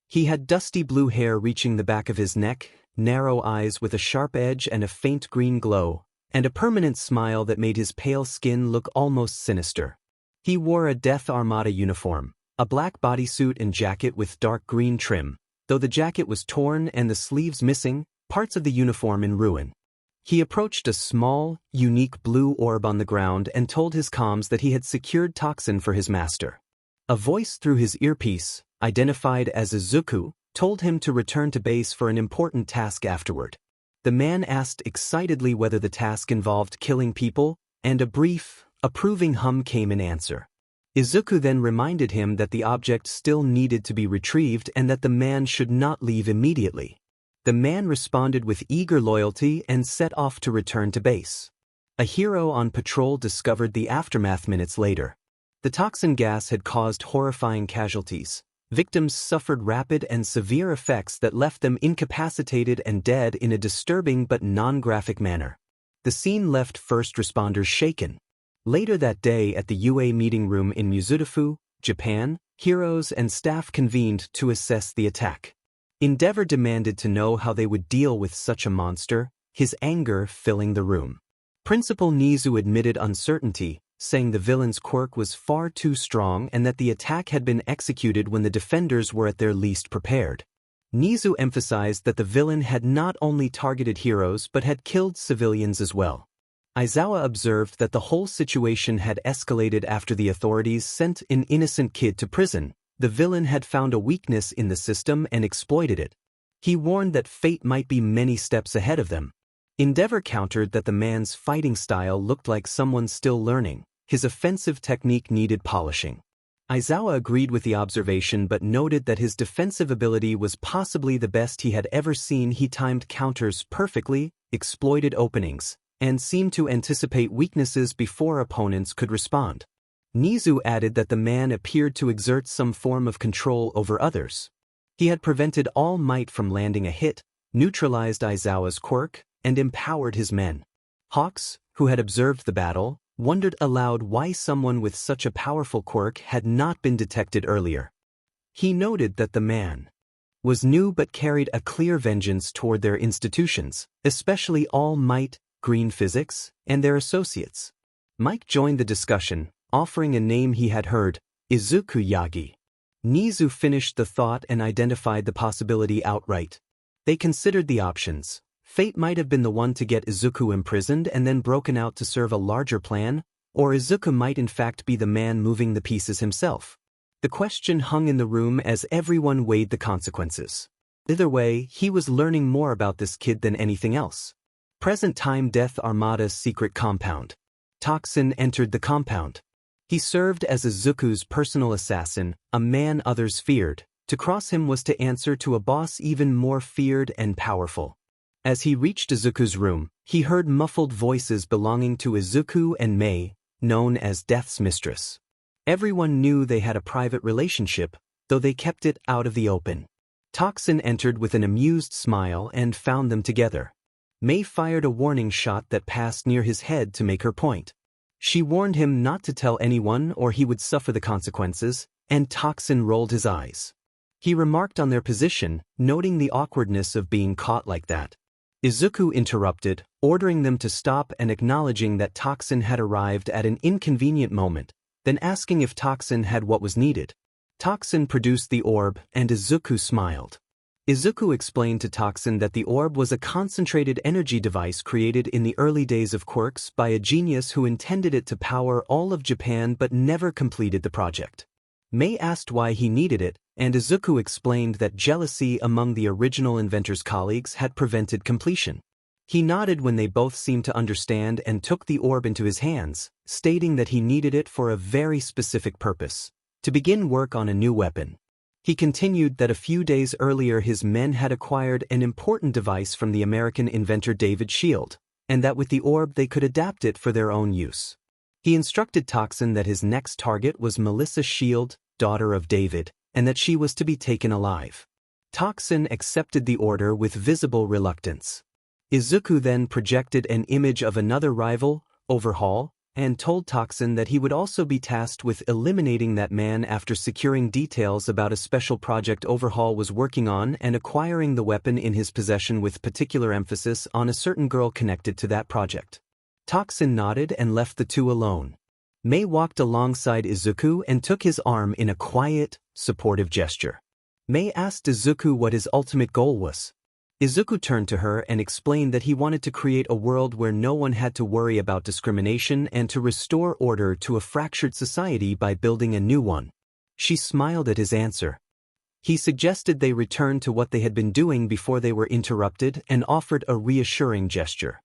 He had dusty blue hair reaching the back of his neck, narrow eyes with a sharp edge and a faint green glow, and a permanent smile that made his pale skin look almost sinister. He wore a Death Armada uniform, a black bodysuit and jacket with dark green trim, though the jacket was torn and the sleeves missing, parts of the uniform in ruin. He approached a small, unique blue orb on the ground and told his comms that he had secured toxin for his master. A voice through his earpiece, identified as Izuku, told him to return to base for an important task afterward. The man asked excitedly whether the task involved killing people, and a brief, approving hum came in answer. Izuku then reminded him that the object still needed to be retrieved and that the man should not leave immediately. The man responded with eager loyalty and set off to return to base. A hero on patrol discovered the aftermath minutes later. The toxin gas had caused horrifying casualties. Victims suffered rapid and severe effects that left them incapacitated and dead in a disturbing but non-graphic manner. The scene left first responders shaken. Later that day at the UA meeting room in Mizudafu, Japan, heroes and staff convened to assess the attack. Endeavor demanded to know how they would deal with such a monster, his anger filling the room. Principal Nizu admitted uncertainty, saying the villain's quirk was far too strong and that the attack had been executed when the defenders were at their least prepared. Nizu emphasized that the villain had not only targeted heroes but had killed civilians as well. Aizawa observed that the whole situation had escalated after the authorities sent an innocent kid to prison. The villain had found a weakness in the system and exploited it. He warned that Fate might be many steps ahead of them. Endeavor countered that the man's fighting style looked like someone still learning. His offensive technique needed polishing. Aizawa agreed with the observation but noted that his defensive ability was possibly the best he had ever seen. He timed counters perfectly, exploited openings, and seemed to anticipate weaknesses before opponents could respond. Nizu added that the man appeared to exert some form of control over others. He had prevented All Might from landing a hit, neutralized Aizawa's quirk, and empowered his men. Hawks, who had observed the battle, wondered aloud why someone with such a powerful quirk had not been detected earlier. He noted that the man was new but carried a clear vengeance toward their institutions, especially All Might, Green Physics, and their associates. Mike joined the discussion, offering a name he had heard, Izuku Yagi. Nizu finished the thought and identified the possibility outright. They considered the options. Fate might have been the one to get Izuku imprisoned and then broken out to serve a larger plan, or Izuku might in fact be the man moving the pieces himself. The question hung in the room as everyone weighed the consequences. Either way, he was learning more about this kid than anything else. Present-time Death Armada's secret compound. Toxin entered the compound. He served as Izuku's personal assassin, a man others feared. To cross him was to answer to a boss even more feared and powerful. As he reached Izuku's room, he heard muffled voices belonging to Izuku and Mei, known as Death's mistress. Everyone knew they had a private relationship, though they kept it out of the open. Toxin entered with an amused smile and found them together. Mei fired a warning shot that passed near his head to make her point. She warned him not to tell anyone or he would suffer the consequences, and Toxin rolled his eyes. He remarked on their position, noting the awkwardness of being caught like that. Izuku interrupted, ordering them to stop and acknowledging that Toxin had arrived at an inconvenient moment, then asking if Toxin had what was needed. Toxin produced the orb, and Izuku smiled. Izuku explained to Toxin that the orb was a concentrated energy device created in the early days of quirks by a genius who intended it to power all of Japan but never completed the project. Mei asked why he needed it, and Izuku explained that jealousy among the original inventor's colleagues had prevented completion. He nodded when they both seemed to understand and took the orb into his hands, stating that he needed it for a very specific purpose: to begin work on a new weapon. He continued that a few days earlier his men had acquired an important device from the American inventor David Shield, and that with the orb they could adapt it for their own use. He instructed Toxin that his next target was Melissa Shield, daughter of David, and that she was to be taken alive. Toxin accepted the order with visible reluctance. Izuku then projected an image of another rival, Overhaul, and told Toxin that he would also be tasked with eliminating that man after securing details about a special project Overhaul was working on and acquiring the weapon in his possession with particular emphasis on a certain girl connected to that project. Toxin nodded and left the two alone. Mei walked alongside Izuku and took his arm in a quiet, supportive gesture. Mei asked Izuku what his ultimate goal was. Izuku turned to her and explained that he wanted to create a world where no one had to worry about discrimination and to restore order to a fractured society by building a new one. She smiled at his answer. He suggested they return to what they had been doing before they were interrupted and offered a reassuring gesture.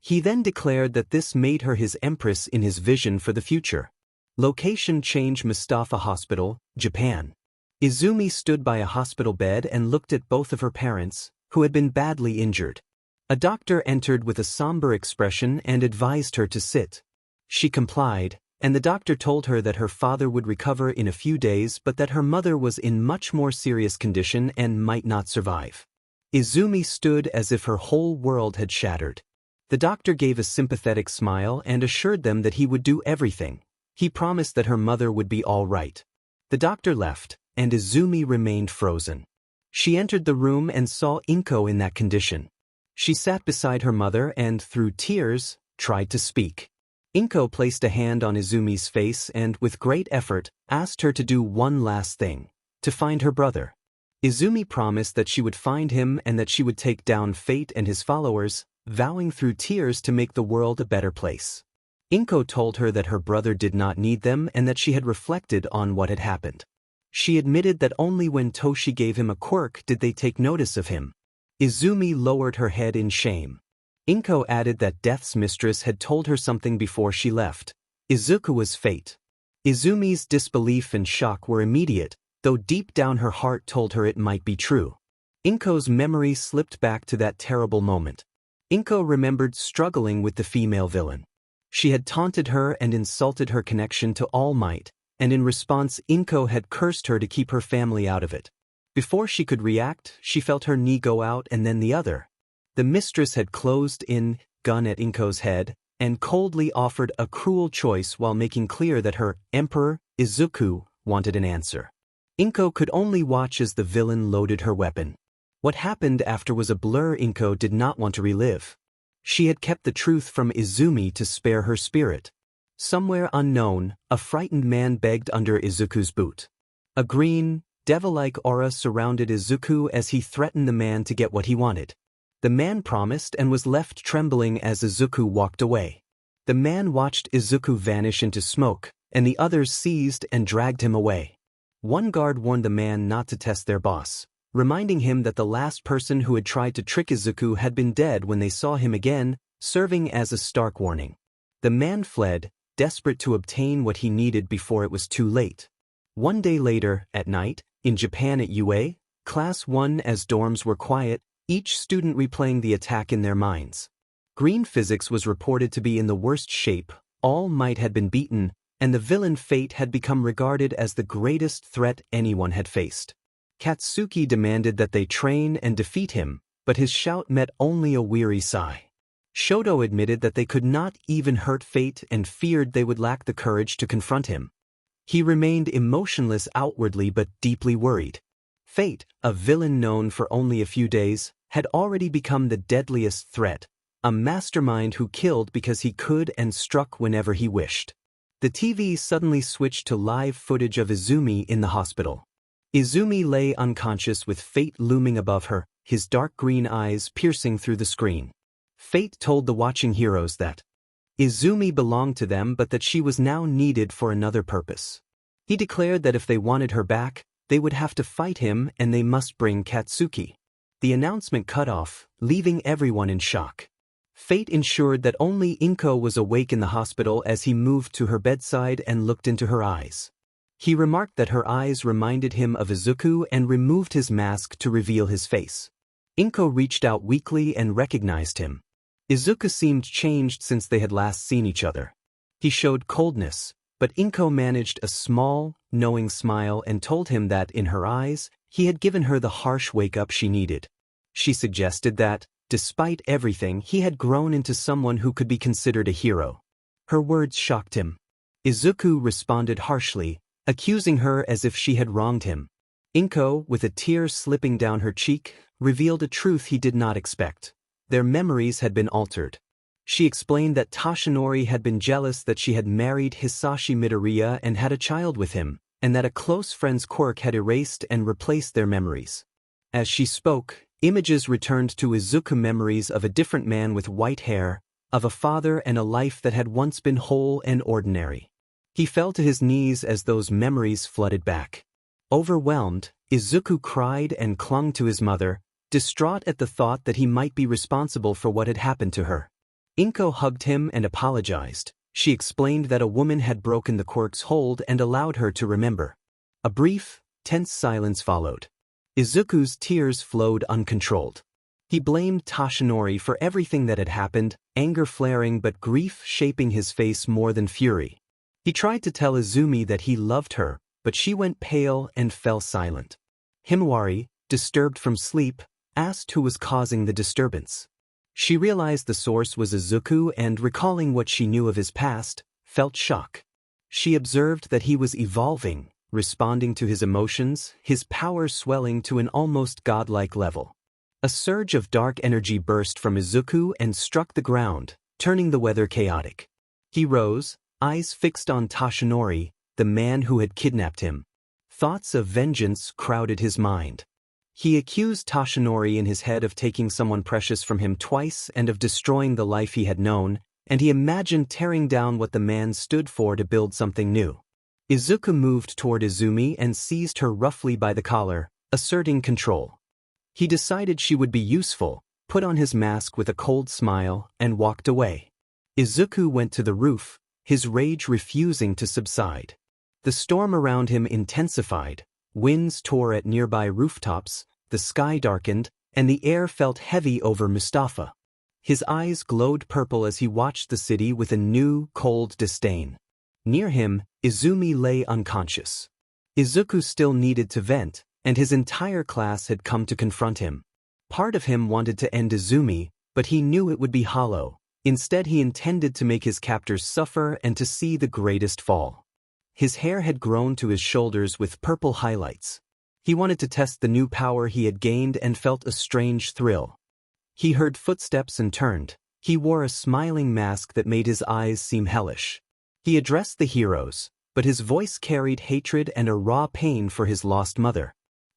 He then declared that this made her his empress in his vision for the future. Location change: Mustafa Hospital, Japan. Izumi stood by a hospital bed and looked at both of her parents, who had been badly injured. A doctor entered with a somber expression and advised her to sit. She complied, and the doctor told her that her father would recover in a few days but that her mother was in much more serious condition and might not survive. Izumi stood as if her whole world had shattered. The doctor gave a sympathetic smile and assured them that he would do everything. He promised that her mother would be all right. The doctor left, and Izumi remained frozen. She entered the room and saw Inko in that condition. She sat beside her mother and, through tears, tried to speak. Inko placed a hand on Izumi's face and, with great effort, asked her to do one last thing: to find her brother. Izumi promised that she would find him and that she would take down Fate and his followers, vowing through tears to make the world a better place. Inko told her that her brother did not need them and that she had reflected on what had happened. She admitted that only when Toshi gave him a quirk did they take notice of him. Izumi lowered her head in shame. Inko added that Death's mistress had told her something before she left. Izuku was Fate. Izumi's disbelief and shock were immediate, though deep down her heart told her it might be true. Inko's memory slipped back to that terrible moment. Inko remembered struggling with the female villain. She had taunted her and insulted her connection to All Might, and in response Inko had cursed her to keep her family out of it. Before she could react, she felt her knee go out and then the other. The mistress had closed in gun at Inko's head and coldly offered a cruel choice while making clear that her emperor, Izuku, wanted an answer. Inko could only watch as the villain loaded her weapon. What happened after was a blur Inko did not want to relive. She had kept the truth from Izumi to spare her spirit. Somewhere unknown, a frightened man begged under Izuku's boot. A green, devil-like aura surrounded Izuku as he threatened the man to get what he wanted. The man promised and was left trembling as Izuku walked away. The man watched Izuku vanish into smoke, and the others seized and dragged him away. One guard warned the man not to test their boss, reminding him that the last person who had tried to trick Izuku had been dead when they saw him again, serving as a stark warning. The man fled, desperate to obtain what he needed before it was too late. One day later, at night, in Japan at UA, Class 1 as dorms were quiet, each student replaying the attack in their minds. Green physics was reported to be in the worst shape, all might had been beaten, and the villain Fate had become regarded as the greatest threat anyone had faced. Katsuki demanded that they train and defeat him, but his shout met only a weary sigh. Shoto admitted that they could not even hurt Fate and feared they would lack the courage to confront him. He remained emotionless outwardly but deeply worried. Fate, a villain known for only a few days, had already become the deadliest threat, a mastermind who killed because he could and struck whenever he wished. The TV suddenly switched to live footage of Izumi in the hospital. Izumi lay unconscious with Fate looming above her, his dark green eyes piercing through the screen. Fate told the watching heroes that Izumi belonged to them but that she was now needed for another purpose. He declared that if they wanted her back, they would have to fight him and they must bring Katsuki. The announcement cut off, leaving everyone in shock. Fate ensured that only Inko was awake in the hospital as he moved to her bedside and looked into her eyes. He remarked that her eyes reminded him of Izuku and removed his mask to reveal his face. Inko reached out weakly and recognized him. Izuku seemed changed since they had last seen each other. He showed coldness, but Inko managed a small, knowing smile and told him that, in her eyes, he had given her the harsh wake-up she needed. She suggested that, despite everything, he had grown into someone who could be considered a hero. Her words shocked him. Izuku responded harshly, accusing her as if she had wronged him. Inko, with a tear slipping down her cheek, revealed a truth he did not expect. Their memories had been altered. She explained that Tashinori had been jealous that she had married Hisashi Midoriya and had a child with him, and that a close friend's quirk had erased and replaced their memories. As she spoke, images returned to Izuku, memories of a different man with white hair, of a father and a life that had once been whole and ordinary. He fell to his knees as those memories flooded back. Overwhelmed, Izuku cried and clung to his mother, distraught at the thought that he might be responsible for what had happened to her. Inko hugged him and apologized. She explained that a woman had broken the quirk's hold and allowed her to remember. A brief, tense silence followed. Izuku's tears flowed uncontrolled. He blamed Tashinori for everything that had happened, anger flaring but grief shaping his face more than fury. He tried to tell Izumi that he loved her, but she went pale and fell silent. Himawari, disturbed from sleep, asked who was causing the disturbance. She realized the source was Izuku and, recalling what she knew of his past, felt shock. She observed that he was evolving, responding to his emotions, his power swelling to an almost godlike level. A surge of dark energy burst from Izuku and struck the ground, turning the weather chaotic. He rose, eyes fixed on Tashinori, the man who had kidnapped him. Thoughts of vengeance crowded his mind. He accused Tashinori in his head of taking someone precious from him twice and of destroying the life he had known, and he imagined tearing down what the man stood for to build something new. Izuku moved toward Izumi and seized her roughly by the collar, asserting control. He decided she would be useful, put on his mask with a cold smile, and walked away. Izuku went to the roof, his rage refusing to subside. The storm around him intensified. Winds tore at nearby rooftops, the sky darkened, and the air felt heavy over Mustafa. His eyes glowed purple as he watched the city with a new, cold disdain. Near him, Izumi lay unconscious. Izuku still needed to vent, and his entire class had come to confront him. Part of him wanted to end Izumi, but he knew it would be hollow. Instead, he intended to make his captors suffer and to see the greatest fall. His hair had grown to his shoulders with purple highlights. He wanted to test the new power he had gained and felt a strange thrill. He heard footsteps and turned. He wore a smiling mask that made his eyes seem hellish. He addressed the heroes, but his voice carried hatred and a raw pain for his lost mother.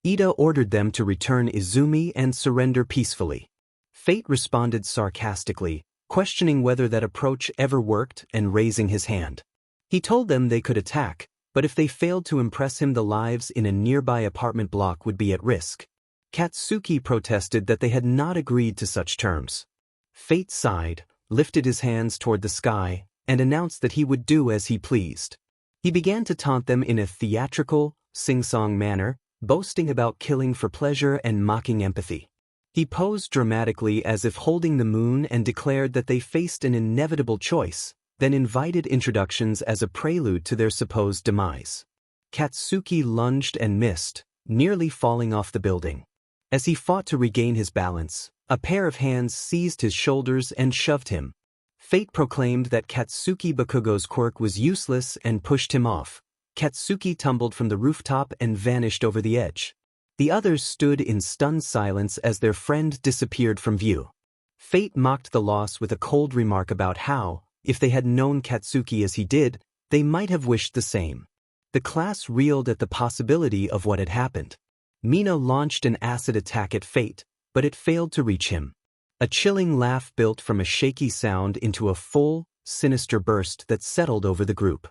Ida ordered them to return Izumi and surrender peacefully. Fate responded sarcastically, questioning whether that approach ever worked and raising his hand. He told them they could attack, but if they failed to impress him, the lives in a nearby apartment block would be at risk. Katsuki protested that they had not agreed to such terms. Fate sighed, lifted his hands toward the sky, and announced that he would do as he pleased. He began to taunt them in a theatrical, sing-song manner, boasting about killing for pleasure and mocking empathy. He posed dramatically as if holding the moon and declared that they faced an inevitable choice, then invited introductions as a prelude to their supposed demise. Katsuki lunged and missed, nearly falling off the building. As he fought to regain his balance, a pair of hands seized his shoulders and shoved him. Fate proclaimed that Katsuki Bakugo's quirk was useless and pushed him off. Katsuki tumbled from the rooftop and vanished over the edge. The others stood in stunned silence as their friend disappeared from view. Fate mocked the loss with a cold remark about how, if they had known Katsuki as he did, they might have wished the same. The class reeled at the possibility of what had happened. Mina launched an acid attack at Fate, but it failed to reach him. A chilling laugh built from a shaky sound into a full, sinister burst that settled over the group.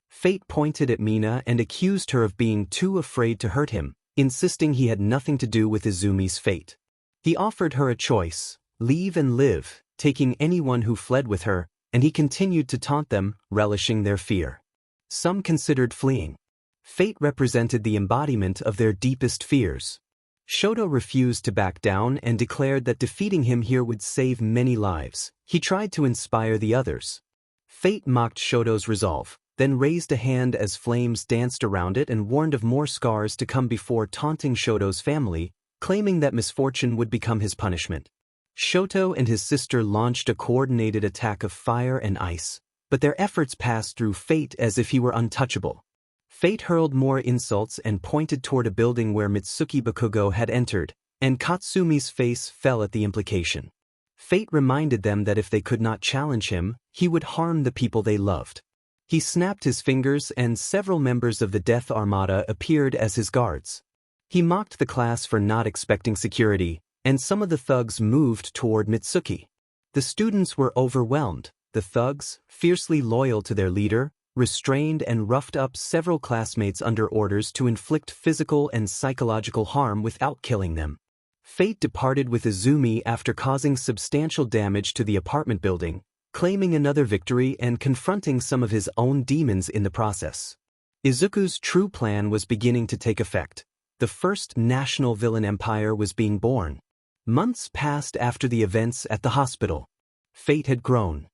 Fate pointed at Mina and accused her of being too afraid to hurt him, insisting he had nothing to do with Izumi's fate. He offered her a choice, leave and live, taking anyone who fled with her, and he continued to taunt them, relishing their fear. Some considered fleeing. Fate represented the embodiment of their deepest fears. Shoto refused to back down and declared that defeating him here would save many lives. He tried to inspire the others. Fate mocked Shoto's resolve, then raised a hand as flames danced around it and warned of more scars to come before taunting Shoto's family, claiming that misfortune would become his punishment. Shoto and his sister launched a coordinated attack of fire and ice, but their efforts passed through Fate as if he were untouchable. Fate hurled more insults and pointed toward a building where Mitsuki Bakugo had entered, and Katsumi's face fell at the implication. Fate reminded them that if they could not challenge him, he would harm the people they loved. He snapped his fingers and several members of the Death Armada appeared as his guards. He mocked the class for not expecting security, and some of the thugs moved toward Mitsuki. The students were overwhelmed. The thugs, fiercely loyal to their leader, restrained and roughed up several classmates under orders to inflict physical and psychological harm without killing them. Fate departed with Izumi after causing substantial damage to the apartment building, claiming another victory and confronting some of his own demons in the process. Izuku's true plan was beginning to take effect. The first national villain empire was being born. Months passed after the events at the hospital. Fate had grown.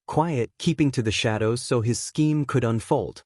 Quiet, keeping to the shadows so his scheme could unfold.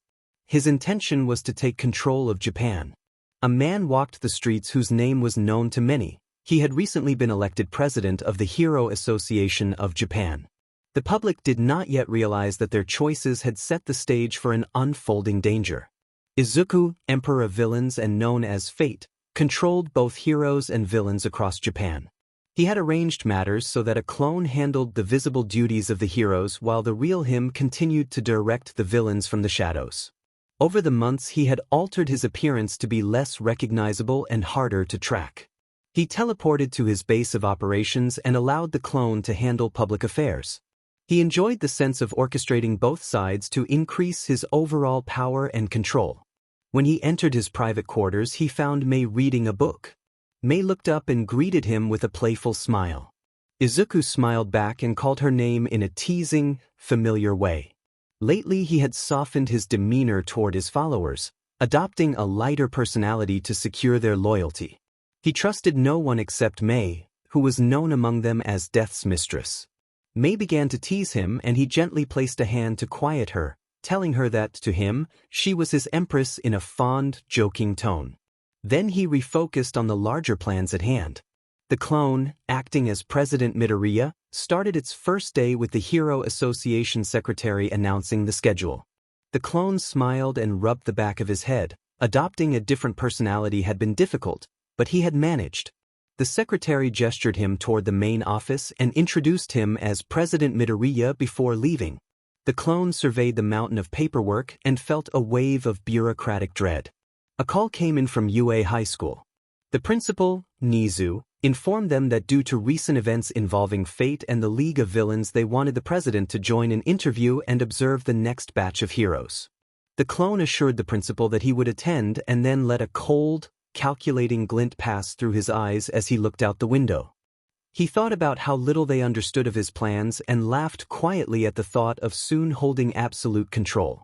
His intention was to take control of Japan. A man walked the streets whose name was known to many. He had recently been elected president of the Hero Association of Japan. The public did not yet realize that their choices had set the stage for an unfolding danger. Izuku, emperor of villains and known as Fate, controlled both heroes and villains across Japan. He had arranged matters so that a clone handled the visible duties of the heroes while the real him continued to direct the villains from the shadows. Over the months he had altered his appearance to be less recognizable and harder to track. He teleported to his base of operations and allowed the clone to handle public affairs. He enjoyed the sense of orchestrating both sides to increase his overall power and control. When he entered his private quarters, he found Mei reading a book. Mei looked up and greeted him with a playful smile. Izuku smiled back and called her name in a teasing, familiar way. Lately he had softened his demeanor toward his followers, adopting a lighter personality to secure their loyalty. He trusted no one except Mei, who was known among them as Death's mistress. Mei began to tease him and he gently placed a hand to quiet her, telling her that, to him, she was his empress in a fond, joking tone. Then he refocused on the larger plans at hand. The clone, acting as President Midoriya, started its first day with the Hero Association secretary announcing the schedule. The clone smiled and rubbed the back of his head. Adopting a different personality had been difficult, but he had managed. The secretary gestured him toward the main office and introduced him as President Midoriya before leaving. The clone surveyed the mountain of paperwork and felt a wave of bureaucratic dread. A call came in from UA High School. The principal, Nizu, informed them that due to recent events involving Fate and the League of Villains, they wanted the president to join an interview and observe the next batch of heroes. The clone assured the principal that he would attend and then let a cold, calculating glint pass through his eyes as he looked out the window. He thought about how little they understood of his plans and laughed quietly at the thought of soon holding absolute control.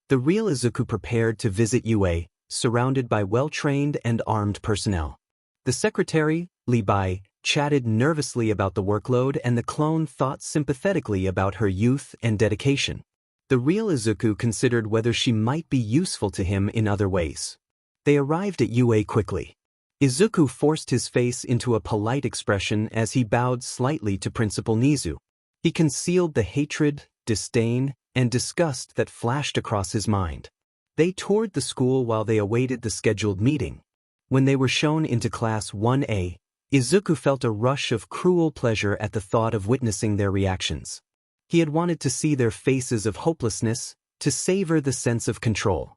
The real Izuku prepared to visit UA, surrounded by well-trained and armed personnel. The secretary, Li Bai, chatted nervously about the workload, and the clone thought sympathetically about her youth and dedication. The real Izuku considered whether she might be useful to him in other ways. They arrived at UA quickly. Izuku forced his face into a polite expression as he bowed slightly to Principal Nizu. He concealed the hatred, disdain, and disgust that flashed across his mind. They toured the school while they awaited the scheduled meeting. When they were shown into Class 1A, Izuku felt a rush of cruel pleasure at the thought of witnessing their reactions. He had wanted to see their faces of hopelessness, to savor the sense of control.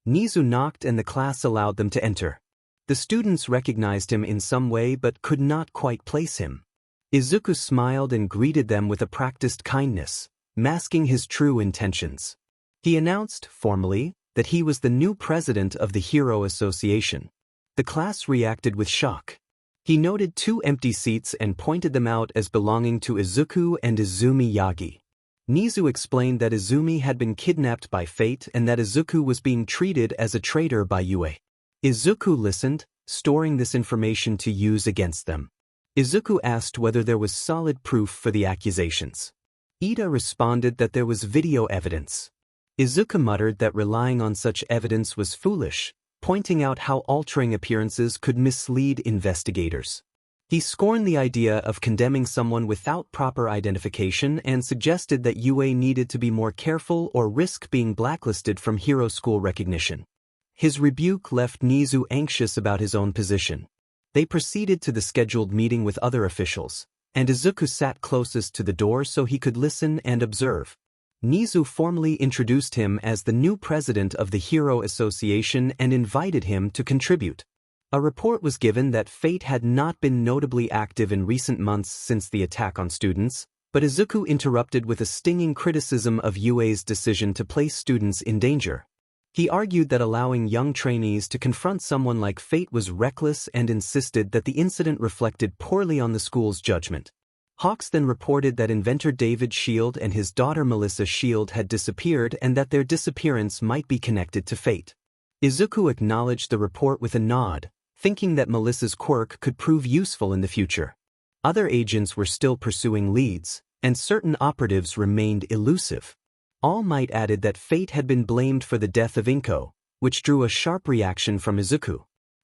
Nizu knocked and the class allowed them to enter. The students recognized him in some way but could not quite place him. Izuku smiled and greeted them with a practiced kindness, masking his true intentions. He announced, formally, that he was the new president of the Hero Association. The class reacted with shock. He noted 2 empty seats and pointed them out as belonging to Izuku and Izumi Yagi. Nizu explained that Izumi had been kidnapped by Fate and that Izuku was being treated as a traitor by UA. Izuku listened, storing this information to use against them. Izuku asked whether there was solid proof for the accusations. Ida responded that there was video evidence. Izuku muttered that relying on such evidence was foolish, pointing out how altering appearances could mislead investigators. He scorned the idea of condemning someone without proper identification and suggested that UA needed to be more careful or risk being blacklisted from hero school recognition. His rebuke left Nizu anxious about his own position. They proceeded to the scheduled meeting with other officials, and Izuku sat closest to the door so he could listen and observe. Nizu formally introduced him as the new president of the Hero Association and invited him to contribute. A report was given that Fate had not been notably active in recent months since the attack on students, but Izuku interrupted with a stinging criticism of UA's decision to place students in danger. He argued that allowing young trainees to confront someone like Fate was reckless and insisted that the incident reflected poorly on the school's judgment. Hawks then reported that inventor David Shield and his daughter Melissa Shield had disappeared and that their disappearance might be connected to Fate. Izuku acknowledged the report with a nod, thinking that Melissa's quirk could prove useful in the future. Other agents were still pursuing leads, and certain operatives remained elusive. All Might added that Fate had been blamed for the death of Inko, which drew a sharp reaction from Izuku.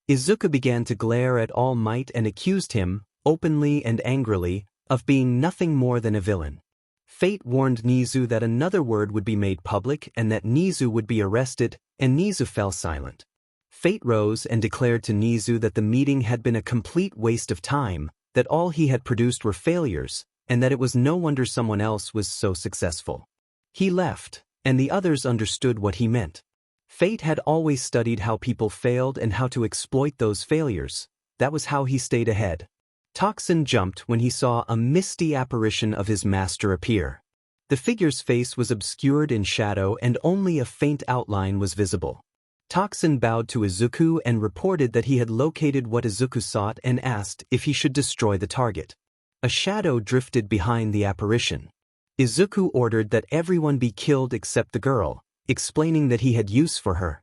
Izuku began to glare at All Might and accused him, openly and angrily, of being nothing more than a villain. Fate warned Nizu that another word would be made public and that Nizu would be arrested, and Nizu fell silent. Fate rose and declared to Nizu that the meeting had been a complete waste of time, that all he had produced were failures, and that it was no wonder someone else was so successful. He left, and the others understood what he meant. Fate had always studied how people failed and how to exploit those failures. That was how he stayed ahead. Toxin jumped when he saw a misty apparition of his master appear. The figure's face was obscured in shadow and only a faint outline was visible. Toxin bowed to Izuku and reported that he had located what Izuku sought and asked if he should destroy the target. A shadow drifted behind the apparition. Izuku ordered that everyone be killed except the girl, explaining that he had use for her.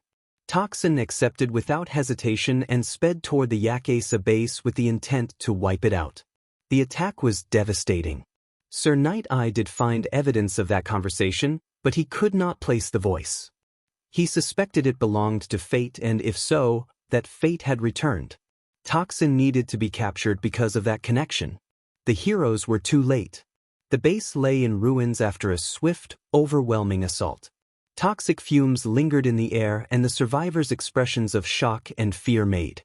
Toxin accepted without hesitation and sped toward the Yakesa base with the intent to wipe it out. The attack was devastating. Sir Night-Eye did find evidence of that conversation, but he could not place the voice. He suspected it belonged to Fate and if so, that Fate had returned. Toxin needed to be captured because of that connection. The heroes were too late. The base lay in ruins after a swift, overwhelming assault. Toxic fumes lingered in the air and the survivors' expressions of shock and fear made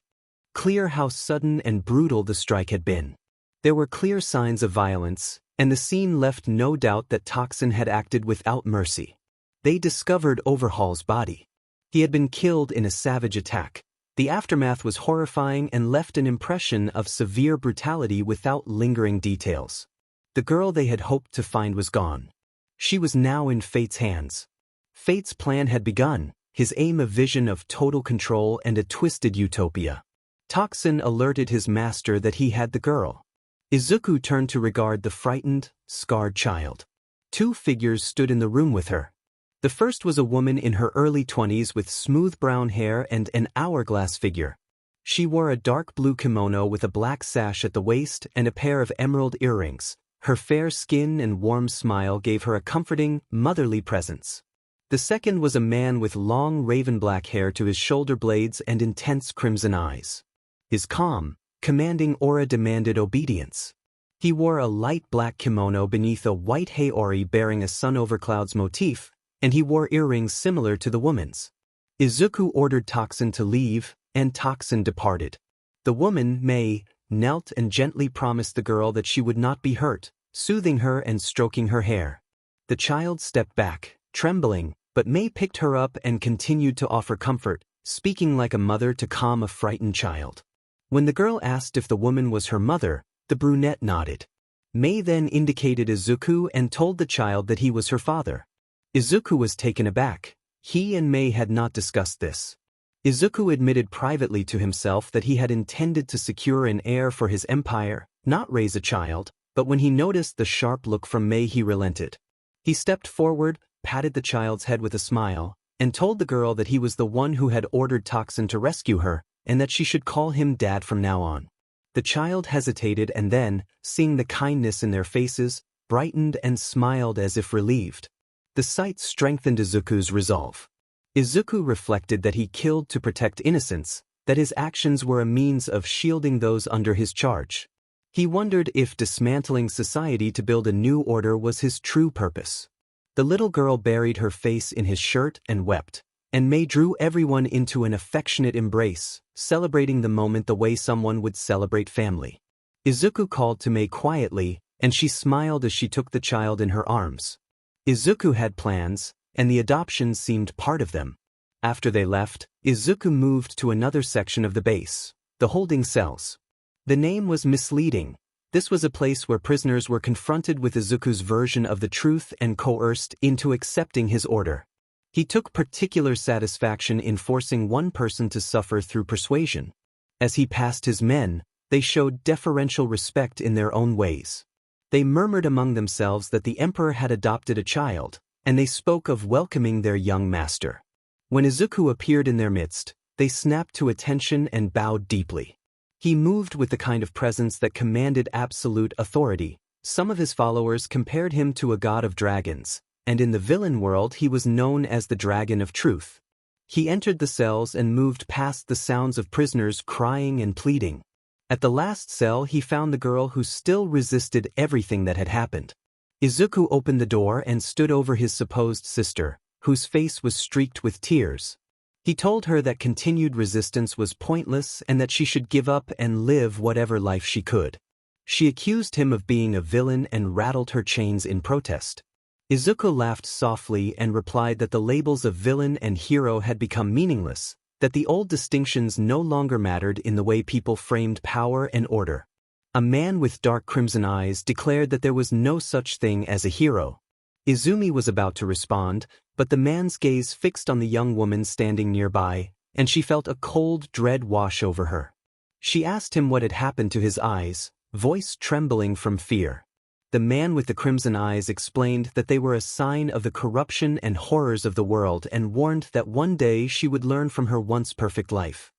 clear how sudden and brutal the strike had been. There were clear signs of violence, and the scene left no doubt that Toxin had acted without mercy. They discovered Overhaul's body. He had been killed in a savage attack. The aftermath was horrifying and left an impression of severe brutality without lingering details. The girl they had hoped to find was gone. She was now in Fate's hands. Fate's plan had begun, his aim a vision of total control and a twisted utopia. Toxin alerted his master that he had the girl. Izuku turned to regard the frightened, scarred child. Two figures stood in the room with her. The first was a woman in her early 20s with smooth brown hair and an hourglass figure. She wore a dark blue kimono with a black sash at the waist and a pair of emerald earrings. Her fair skin and warm smile gave her a comforting, motherly presence. The second was a man with long raven-black hair to his shoulder blades and intense crimson eyes. His calm, commanding aura demanded obedience. He wore a light black kimono beneath a white haori bearing a sun over clouds motif, and he wore earrings similar to the woman's. Izuku ordered Toxin to leave, and Toxin departed. The woman, Mei, knelt and gently promised the girl that she would not be hurt, soothing her and stroking her hair. The child stepped back, trembling, but Mei picked her up and continued to offer comfort, speaking like a mother to calm a frightened child. When the girl asked if the woman was her mother, the brunette nodded. Mei then indicated Izuku and told the child that he was her father. Izuku was taken aback. He and Mei had not discussed this. Izuku admitted privately to himself that he had intended to secure an heir for his empire, not raise a child, but when he noticed the sharp look from Mei he relented. He stepped forward, patted the child's head with a smile, and told the girl that he was the one who had ordered Toxin to rescue her, and that she should call him Dad from now on. The child hesitated and then, seeing the kindness in their faces, brightened and smiled as if relieved. The sight strengthened Izuku's resolve. Izuku reflected that he killed to protect innocence, that his actions were a means of shielding those under his charge. He wondered if dismantling society to build a new order was his true purpose. The little girl buried her face in his shirt and wept, and Mei drew everyone into an affectionate embrace, celebrating the moment the way someone would celebrate family. Izuku called to Mei quietly, and she smiled as she took the child in her arms. Izuku had plans, and the adoption seemed part of them. After they left, Izuku moved to another section of the base, the holding cells. The name was misleading. This was a place where prisoners were confronted with Izuku's version of the truth and coerced into accepting his order. He took particular satisfaction in forcing one person to suffer through persuasion. As he passed his men, they showed deferential respect in their own ways. They murmured among themselves that the emperor had adopted a child, and they spoke of welcoming their young master. When Izuku appeared in their midst, they snapped to attention and bowed deeply. He moved with the kind of presence that commanded absolute authority. Some of his followers compared him to a god of dragons, and in the villain world he was known as the Dragon of Truth. He entered the cells and moved past the sounds of prisoners crying and pleading. At the last cell he found the girl who still resisted everything that had happened. Izuku opened the door and stood over his supposed sister, whose face was streaked with tears. He told her that continued resistance was pointless and that she should give up and live whatever life she could. She accused him of being a villain and rattled her chains in protest. Izuku laughed softly and replied that the labels of villain and hero had become meaningless, that the old distinctions no longer mattered in the way people framed power and order. A man with dark crimson eyes declared that there was no such thing as a hero. Izumi was about to respond, but the man's gaze fixed on the young woman standing nearby, and she felt a cold dread wash over her. She asked him what had happened to his eyes, voice trembling from fear. The man with the crimson eyes explained that they were a sign of the corruption and horrors of the world and warned that one day she would learn from her once perfect life.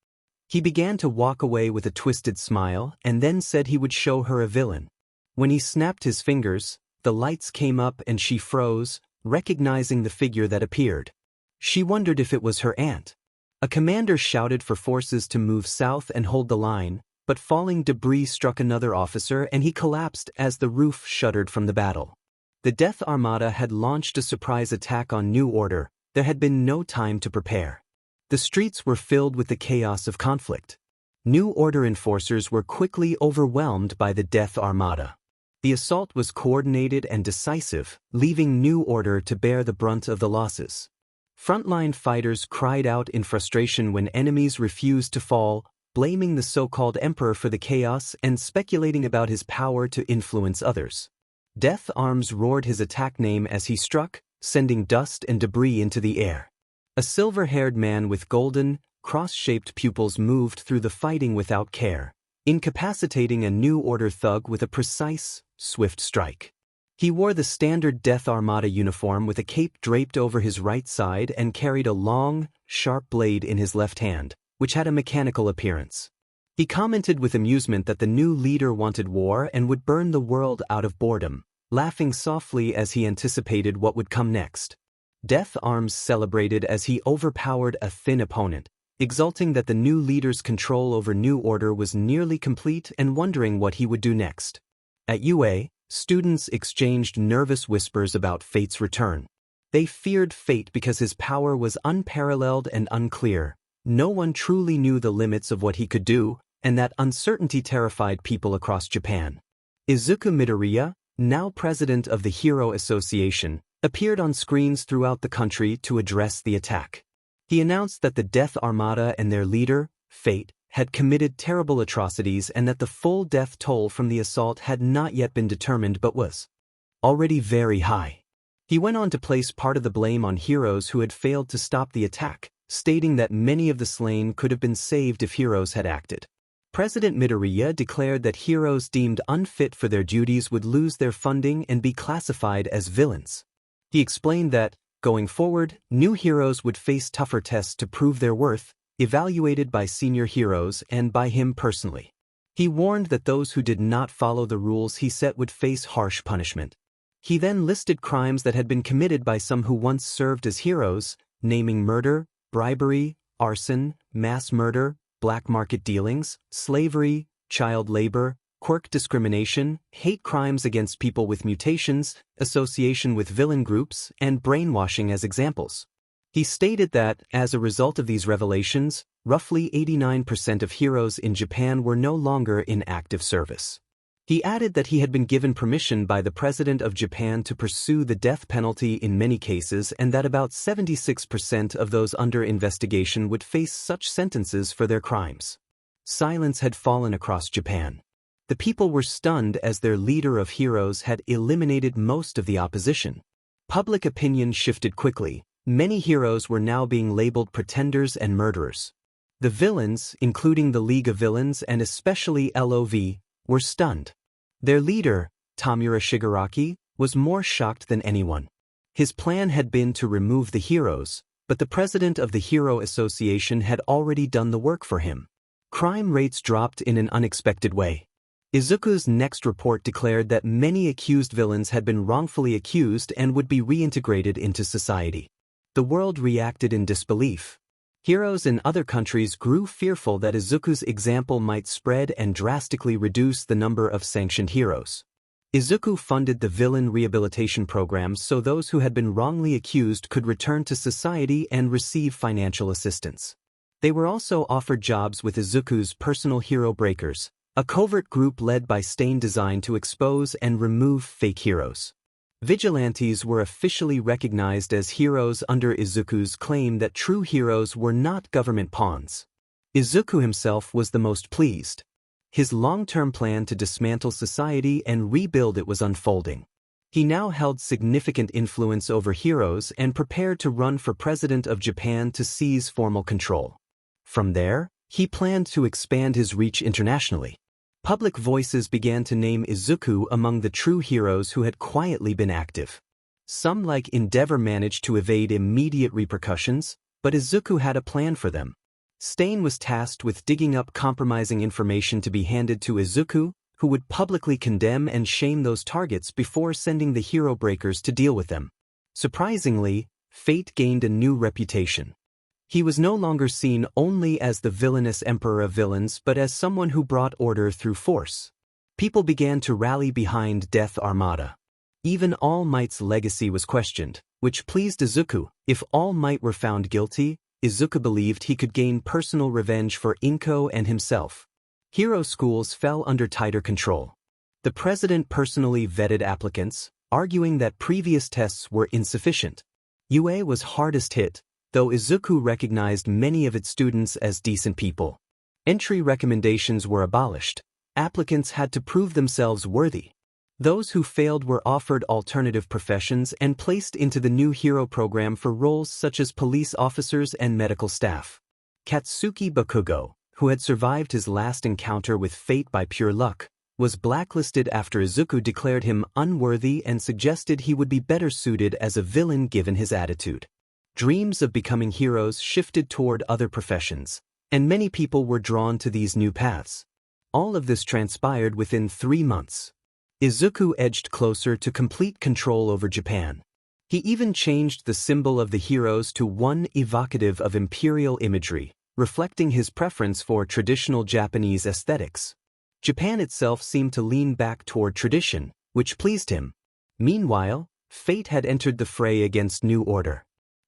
He began to walk away with a twisted smile and then said he would show her a villain. When he snapped his fingers, the lights came up and she froze, recognizing the figure that appeared. She wondered if it was her aunt. A commander shouted for forces to move south and hold the line, but falling debris struck another officer and he collapsed as the roof shuddered from the battle. The Death Armada had launched a surprise attack on New Order. There had been no time to prepare. The streets were filled with the chaos of conflict. New Order enforcers were quickly overwhelmed by the Death Armada. The assault was coordinated and decisive, leaving New Order to bear the brunt of the losses. Frontline fighters cried out in frustration when enemies refused to fall, blaming the so-called Emperor for the chaos and speculating about his power to influence others. Death Arms roared his attack name as he struck, sending dust and debris into the air. A silver-haired man with golden, cross-shaped pupils moved through the fighting without care, incapacitating a New Order thug with a precise, swift strike. He wore the standard Death Armada uniform with a cape draped over his right side and carried a long, sharp blade in his left hand, which had a mechanical appearance. He commented with amusement that the new leader wanted war and would burn the world out of boredom, laughing softly as he anticipated what would come next. Death Arms celebrated as he overpowered a thin opponent, exulting that the new leader's control over New Order was nearly complete and wondering what he would do next. At UA, students exchanged nervous whispers about Fate's return. They feared Fate because his power was unparalleled and unclear. No one truly knew the limits of what he could do, and that uncertainty terrified people across Japan. Izuku Midoriya, now president of the Hero Association, appeared on screens throughout the country to address the attack. He announced that the Death Armada and their leader, Fate, had committed terrible atrocities and that the full death toll from the assault had not yet been determined but was already very high. He went on to place part of the blame on heroes who had failed to stop the attack, stating that many of the slain could have been saved if heroes had acted. President Midoriya declared that heroes deemed unfit for their duties would lose their funding and be classified as villains. He explained that, going forward, new heroes would face tougher tests to prove their worth, evaluated by senior heroes and by him personally. He warned that those who did not follow the rules he set would face harsh punishment. He then listed crimes that had been committed by some who once served as heroes, naming murder, bribery, arson, mass murder, black market dealings, slavery, child labor, quirk discrimination, hate crimes against people with mutations, association with villain groups, and brainwashing as examples. He stated that, as a result of these revelations, roughly 89% of heroes in Japan were no longer in active service. He added that he had been given permission by the President of Japan to pursue the death penalty in many cases and that about 76% of those under investigation would face such sentences for their crimes. Silence had fallen across Japan. The people were stunned as their leader of heroes had eliminated most of the opposition. Public opinion shifted quickly. Many heroes were now being labeled pretenders and murderers. The villains, including the League of Villains and especially LOV, were stunned. Their leader, Tamura Shigaraki, was more shocked than anyone. His plan had been to remove the heroes, but the president of the Hero Association had already done the work for him. Crime rates dropped in an unexpected way. Izuku's next report declared that many accused villains had been wrongfully accused and would be reintegrated into society. The world reacted in disbelief. Heroes in other countries grew fearful that Izuku's example might spread and drastically reduce the number of sanctioned heroes. Izuku funded the villain rehabilitation programs so those who had been wrongly accused could return to society and receive financial assistance. They were also offered jobs with Izuku's personal hero breakers, a covert group led by Stain designed to expose and remove fake heroes. Vigilantes were officially recognized as heroes under Izuku's claim that true heroes were not government pawns. Izuku himself was the most pleased. His long-term plan to dismantle society and rebuild it was unfolding. He now held significant influence over heroes and prepared to run for president of Japan to seize formal control. From there, he planned to expand his reach internationally. Public voices began to name Izuku among the true heroes who had quietly been active. Some like Endeavor managed to evade immediate repercussions, but Izuku had a plan for them. Stain was tasked with digging up compromising information to be handed to Izuku, who would publicly condemn and shame those targets before sending the hero breakers to deal with them. Surprisingly, Fate gained a new reputation. He was no longer seen only as the villainous emperor of villains but as someone who brought order through force. People began to rally behind Death Armada. Even All Might's legacy was questioned, which pleased Izuku. If All Might were found guilty, Izuku believed he could gain personal revenge for Inko and himself. Hero schools fell under tighter control. The president personally vetted applicants, arguing that previous tests were insufficient. UA was hardest hit, though Izuku recognized many of its students as decent people. Entry recommendations were abolished. Applicants had to prove themselves worthy. Those who failed were offered alternative professions and placed into the new hero program for roles such as police officers and medical staff. Katsuki Bakugo, who had survived his last encounter with fate by pure luck, was blacklisted after Izuku declared him unworthy and suggested he would be better suited as a villain given his attitude. Dreams of becoming heroes shifted toward other professions, and many people were drawn to these new paths. All of this transpired within 3 months. Izuku edged closer to complete control over Japan. He even changed the symbol of the heroes to one evocative of imperial imagery, reflecting his preference for traditional Japanese aesthetics. Japan itself seemed to lean back toward tradition, which pleased him. Meanwhile, Fate had entered the fray against New Order.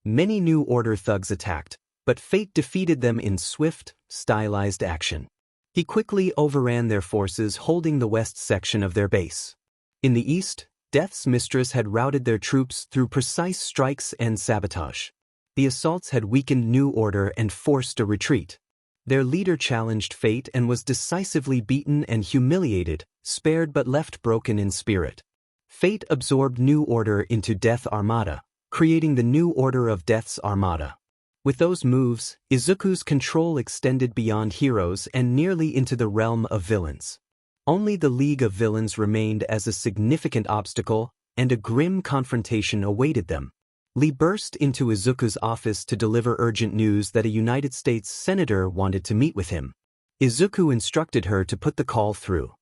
Many New Order thugs attacked, but Fate defeated them in swift, stylized action. He quickly overran their forces, holding the west section of their base. In the east, Death's mistress had routed their troops through precise strikes and sabotage. The assaults had weakened New Order and forced a retreat. Their leader challenged Fate and was decisively beaten and humiliated, spared but left broken in spirit. Fate absorbed New Order into Death Armada, creating the New Order of Death's Armada. With those moves, Izuku's control extended beyond heroes and nearly into the realm of villains. Only the League of Villains remained as a significant obstacle, and a grim confrontation awaited them. Lee burst into Izuku's office to deliver urgent news that a United States senator wanted to meet with him. Izuku instructed her to put the call through.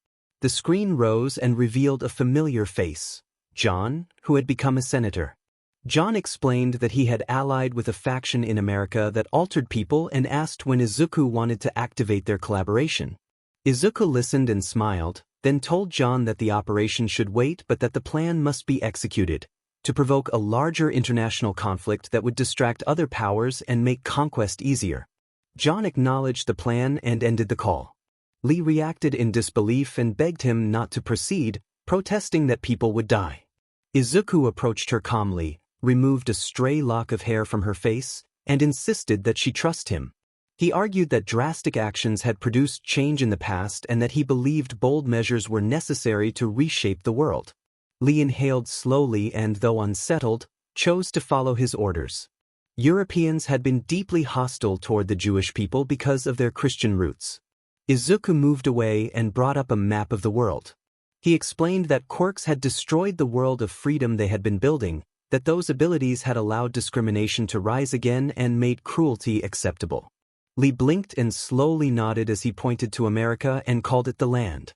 The screen rose and revealed a familiar face, John, who had become a senator. John explained that he had allied with a faction in America that altered people and asked when Izuku wanted to activate their collaboration. Izuku listened and smiled, then told John that the operation should wait but that the plan must be executed, to provoke a larger international conflict that would distract other powers and make conquest easier. John acknowledged the plan and ended the call. Lee reacted in disbelief and begged him not to proceed, protesting that people would die. Izuku approached her calmly, removed a stray lock of hair from her face, and insisted that she trust him. He argued that drastic actions had produced change in the past and that he believed bold measures were necessary to reshape the world. Lee inhaled slowly and, though unsettled, chose to follow his orders. Europeans had been deeply hostile toward the Jewish people because of their Christian roots. Izuku moved away and brought up a map of the world. He explained that quirks had destroyed the world of freedom they had been building, that those abilities had allowed discrimination to rise again and made cruelty acceptable. Lee blinked and slowly nodded as he pointed to America and called it the land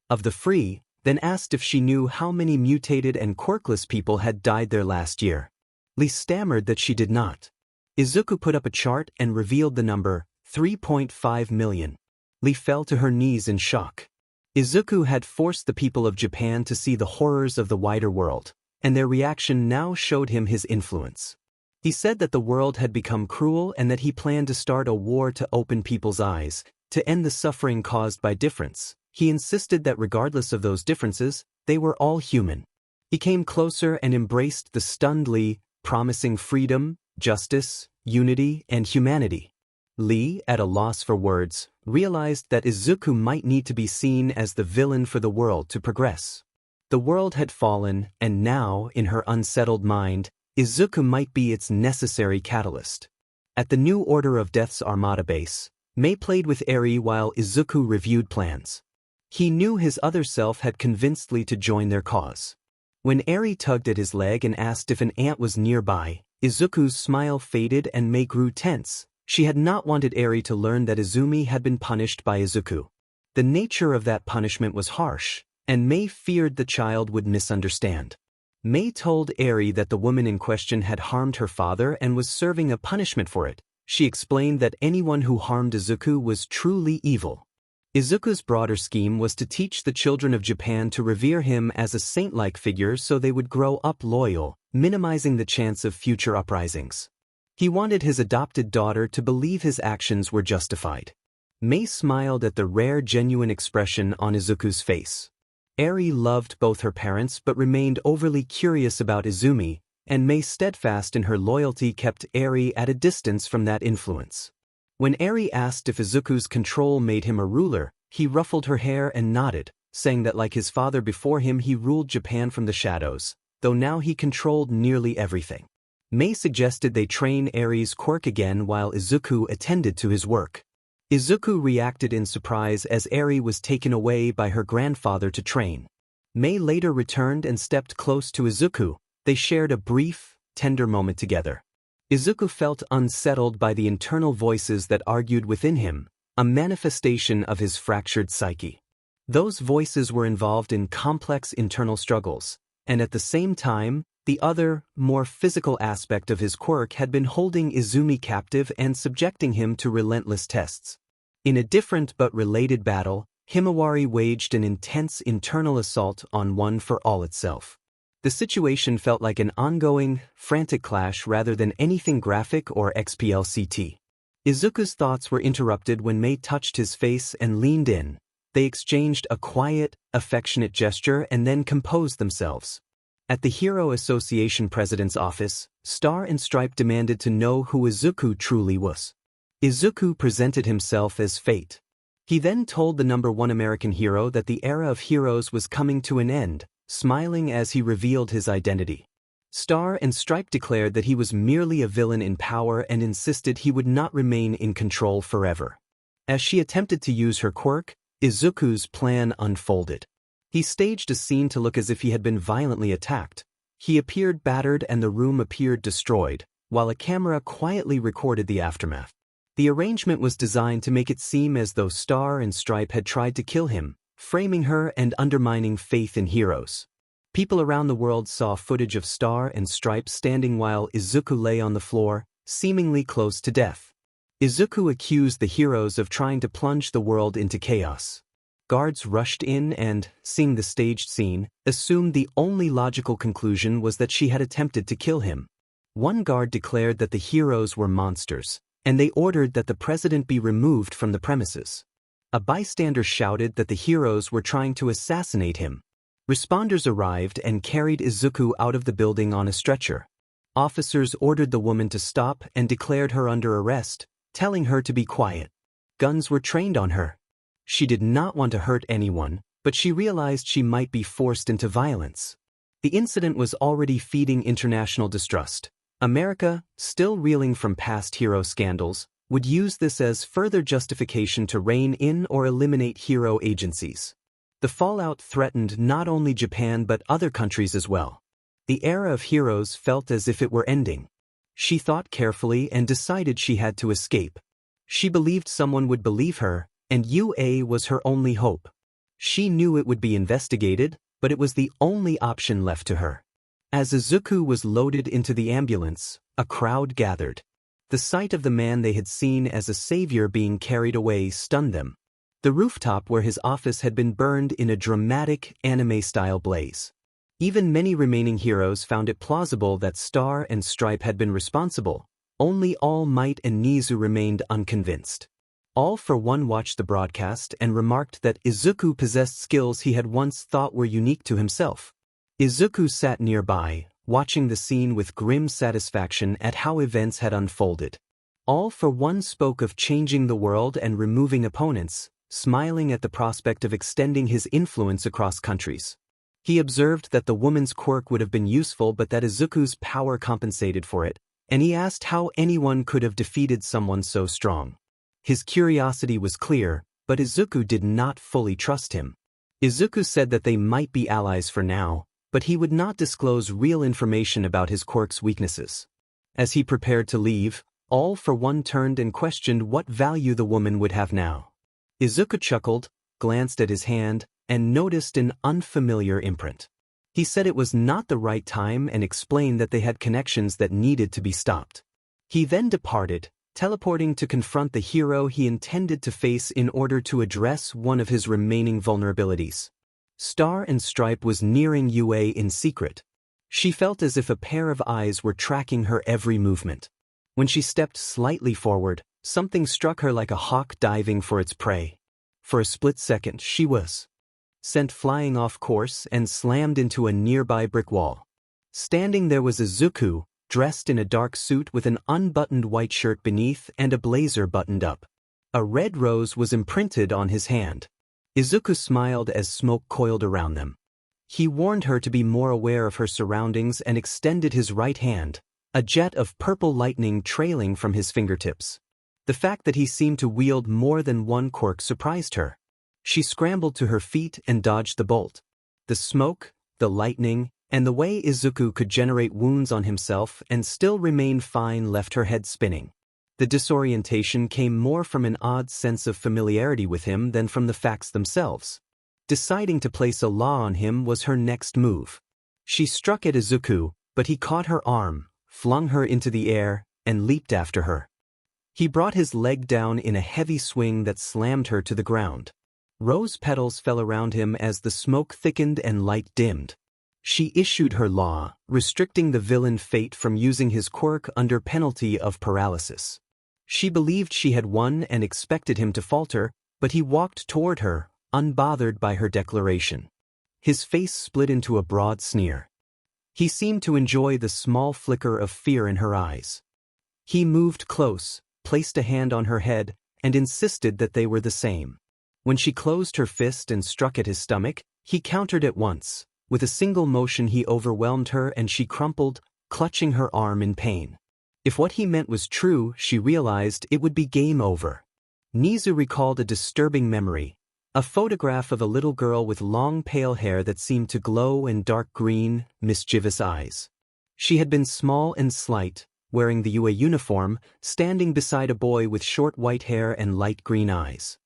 of the free, then asked if she knew how many mutated and quirkless people had died there last year. Lee stammered that she did not. Izuku put up a chart and revealed the number, 3.5 million. Lee fell to her knees in shock. Izuku had forced the people of Japan to see the horrors of the wider world, and their reaction now showed him his influence. He said that the world had become cruel and that he planned to start a war to open people's eyes, to end the suffering caused by difference. He insisted that regardless of those differences, they were all human. He came closer and embraced the stunned Lee, promising freedom, justice, unity, and humanity. Lee, at a loss for words, realized that Izuku might need to be seen as the villain for the world to progress. The world had fallen, and now, in her unsettled mind, Izuku might be its necessary catalyst. At the New Order of Death's Armada base, Mei played with Eri while Izuku reviewed plans. He knew his other self had convinced Lee to join their cause. When Eri tugged at his leg and asked if an ant was nearby, Izuku's smile faded and Mei grew tense. She had not wanted Eri to learn that Izumi had been punished by Izuku. The nature of that punishment was harsh, and Mei feared the child would misunderstand. Mei told Eri that the woman in question had harmed her father and was serving a punishment for it. She explained that anyone who harmed Izuku was truly evil. Izuku's broader scheme was to teach the children of Japan to revere him as a saint-like figure so they would grow up loyal, minimizing the chance of future uprisings. He wanted his adopted daughter to believe his actions were justified. Mei smiled at the rare genuine expression on Izuku's face. Eri loved both her parents but remained overly curious about Izumi, and Mei, steadfast in her loyalty, kept Eri at a distance from that influence. When Eri asked if Izuku's control made him a ruler, he ruffled her hair and nodded, saying that like his father before him he ruled Japan from the shadows, though now he controlled nearly everything. Mei suggested they train Eri's quirk again while Izuku attended to his work. Izuku reacted in surprise as Eri was taken away by her grandfather to train. Mei later returned and stepped close to Izuku. They shared a brief, tender moment together. Izuku felt unsettled by the internal voices that argued within him, a manifestation of his fractured psyche. Those voices were involved in complex internal struggles, and at the same time, the other, more physical aspect of his quirk had been holding Izumi captive and subjecting him to relentless tests. In a different but related battle, Himawari waged an intense internal assault on One for All itself. The situation felt like an ongoing, frantic clash rather than anything graphic or explicit. Izuku's thoughts were interrupted when Mei touched his face and leaned in. They exchanged a quiet, affectionate gesture and then composed themselves. At the Hero Association president's office, Star and Stripe demanded to know who Izuku truly was. Izuku presented himself as Fate. He then told the #1 American hero that the era of heroes was coming to an end, smiling as he revealed his identity. Star and Stripe declared that he was merely a villain in power and insisted he would not remain in control forever. As she attempted to use her quirk, Izuku's plan unfolded. He staged a scene to look as if he had been violently attacked. He appeared battered and the room appeared destroyed, while a camera quietly recorded the aftermath. The arrangement was designed to make it seem as though Star and Stripe had tried to kill him, framing her and undermining faith in heroes. People around the world saw footage of Star and Stripe standing while Izuku lay on the floor, seemingly close to death. Izuku accused the heroes of trying to plunge the world into chaos. Guards rushed in and, seeing the staged scene, assumed the only logical conclusion was that she had attempted to kill him. One guard declared that the heroes were monsters, and they ordered that the president be removed from the premises. A bystander shouted that the heroes were trying to assassinate him. Responders arrived and carried Izuku out of the building on a stretcher. Officers ordered the woman to stop and declared her under arrest, telling her to be quiet. Guns were trained on her. She did not want to hurt anyone, but she realized she might be forced into violence. The incident was already feeding international distrust. America, still reeling from past hero scandals, would use this as further justification to rein in or eliminate hero agencies. The fallout threatened not only Japan but other countries as well. The era of heroes felt as if it were ending. She thought carefully and decided she had to escape. She believed someone would believe her, and UA was her only hope. She knew it would be investigated, but it was the only option left to her. As Izuku was loaded into the ambulance, a crowd gathered. The sight of the man they had seen as a savior being carried away stunned them. The rooftop where his office had been burned in a dramatic, anime-style blaze. Even many remaining heroes found it plausible that Star and Stripe had been responsible. Only All Might and Nizu remained unconvinced. All for One watched the broadcast and remarked that Izuku possessed skills he had once thought were unique to himself. Izuku sat nearby, watching the scene with grim satisfaction at how events had unfolded. All for One spoke of changing the world and removing opponents, smiling at the prospect of extending his influence across countries. He observed that the woman's quirk would have been useful but that Izuku's power compensated for it, and he asked how anyone could have defeated someone so strong. His curiosity was clear, but Izuku did not fully trust him. Izuku said that they might be allies for now, but he would not disclose real information about his quirk's weaknesses. As he prepared to leave, All for One turned and questioned what value the woman would have now. Izuku chuckled, glanced at his hand, and noticed an unfamiliar imprint. He said it was not the right time and explained that they had connections that needed to be stopped. He then departed, teleporting to confront the hero he intended to face in order to address one of his remaining vulnerabilities. Star and Stripe was nearing UA in secret. She felt as if a pair of eyes were tracking her every movement. When she stepped slightly forward, something struck her like a hawk diving for its prey. For a split second, she was sent flying off course and slammed into a nearby brick wall. Standing there was Izuku, dressed in a dark suit with an unbuttoned white shirt beneath and a blazer buttoned up. A red rose was imprinted on his hand. Izuku smiled as smoke coiled around them. He warned her to be more aware of her surroundings and extended his right hand, a jet of purple lightning trailing from his fingertips. The fact that he seemed to wield more than one quirk surprised her. She scrambled to her feet and dodged the bolt. The smoke, the lightning, and the way Izuku could generate wounds on himself and still remain fine left her head spinning. The disorientation came more from an odd sense of familiarity with him than from the facts themselves. Deciding to place a law on him was her next move. She struck at Izuku, but he caught her arm, flung her into the air, and leaped after her. He brought his leg down in a heavy swing that slammed her to the ground. Rose petals fell around him as the smoke thickened and light dimmed. She issued her law, restricting the villain Fate from using his quirk under penalty of paralysis. She believed she had won and expected him to falter, but he walked toward her, unbothered by her declaration. His face split into a broad sneer. He seemed to enjoy the small flicker of fear in her eyes. He moved close, placed a hand on her head, and insisted that they were the same. When she closed her fist and struck at his stomach, he countered at once. With a single motion he overwhelmed her and she crumpled, clutching her arm in pain. If what he meant was true, she realized it would be game over. Nizu recalled a disturbing memory. A photograph of a little girl with long pale hair that seemed to glow and dark green, mischievous eyes. She had been small and slight, wearing the UA uniform, standing beside a boy with short white hair and light green eyes.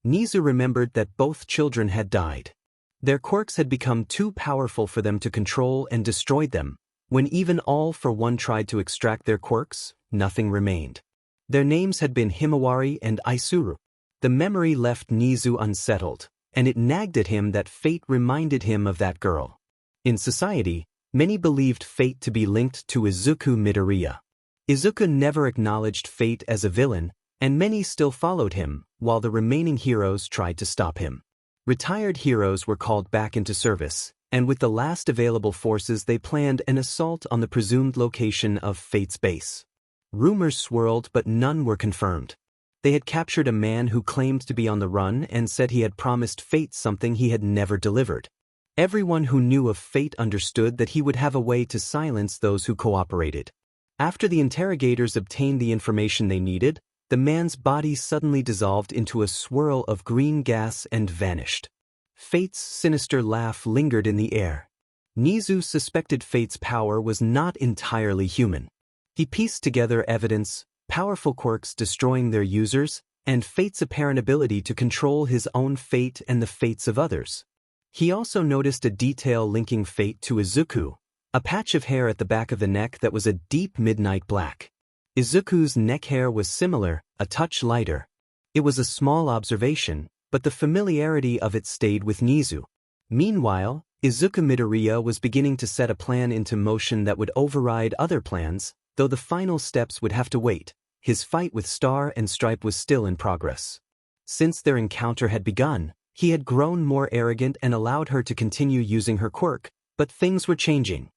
Nizu remembered that both children had died. Their quirks had become too powerful for them to control and destroyed them. When even All for One tried to extract their quirks, nothing remained. Their names had been Himawari and Isuru. The memory left Nizu unsettled, and it nagged at him that Fate reminded him of that girl. In society, many believed Fate to be linked to Izuku Midoriya. Izuku never acknowledged Fate as a villain, and many still followed him, while the remaining heroes tried to stop him. Retired heroes were called back into service, and with the last available forces they planned an assault on the presumed location of Fate's base. Rumors swirled but none were confirmed. They had captured a man who claimed to be on the run and said he had promised Fate something he had never delivered. Everyone who knew of Fate understood that he would have a way to silence those who cooperated. After the interrogators obtained the information they needed, the man's body suddenly dissolved into a swirl of green gas and vanished. Fate's sinister laugh lingered in the air. Nizu suspected Fate's power was not entirely human. He pieced together evidence, powerful quirks destroying their users, and Fate's apparent ability to control his own fate and the fates of others. He also noticed a detail linking Fate to Izuku, a patch of hair at the back of the neck that was a deep midnight black. Izuku's neck hair was similar, a touch lighter. It was a small observation, but the familiarity of it stayed with Nizu. Meanwhile, Izuku Midoriya was beginning to set a plan into motion that would override other plans, though the final steps would have to wait. His fight with Star and Stripe was still in progress. Since their encounter had begun, he had grown more arrogant and allowed her to continue using her quirk, but things were changing.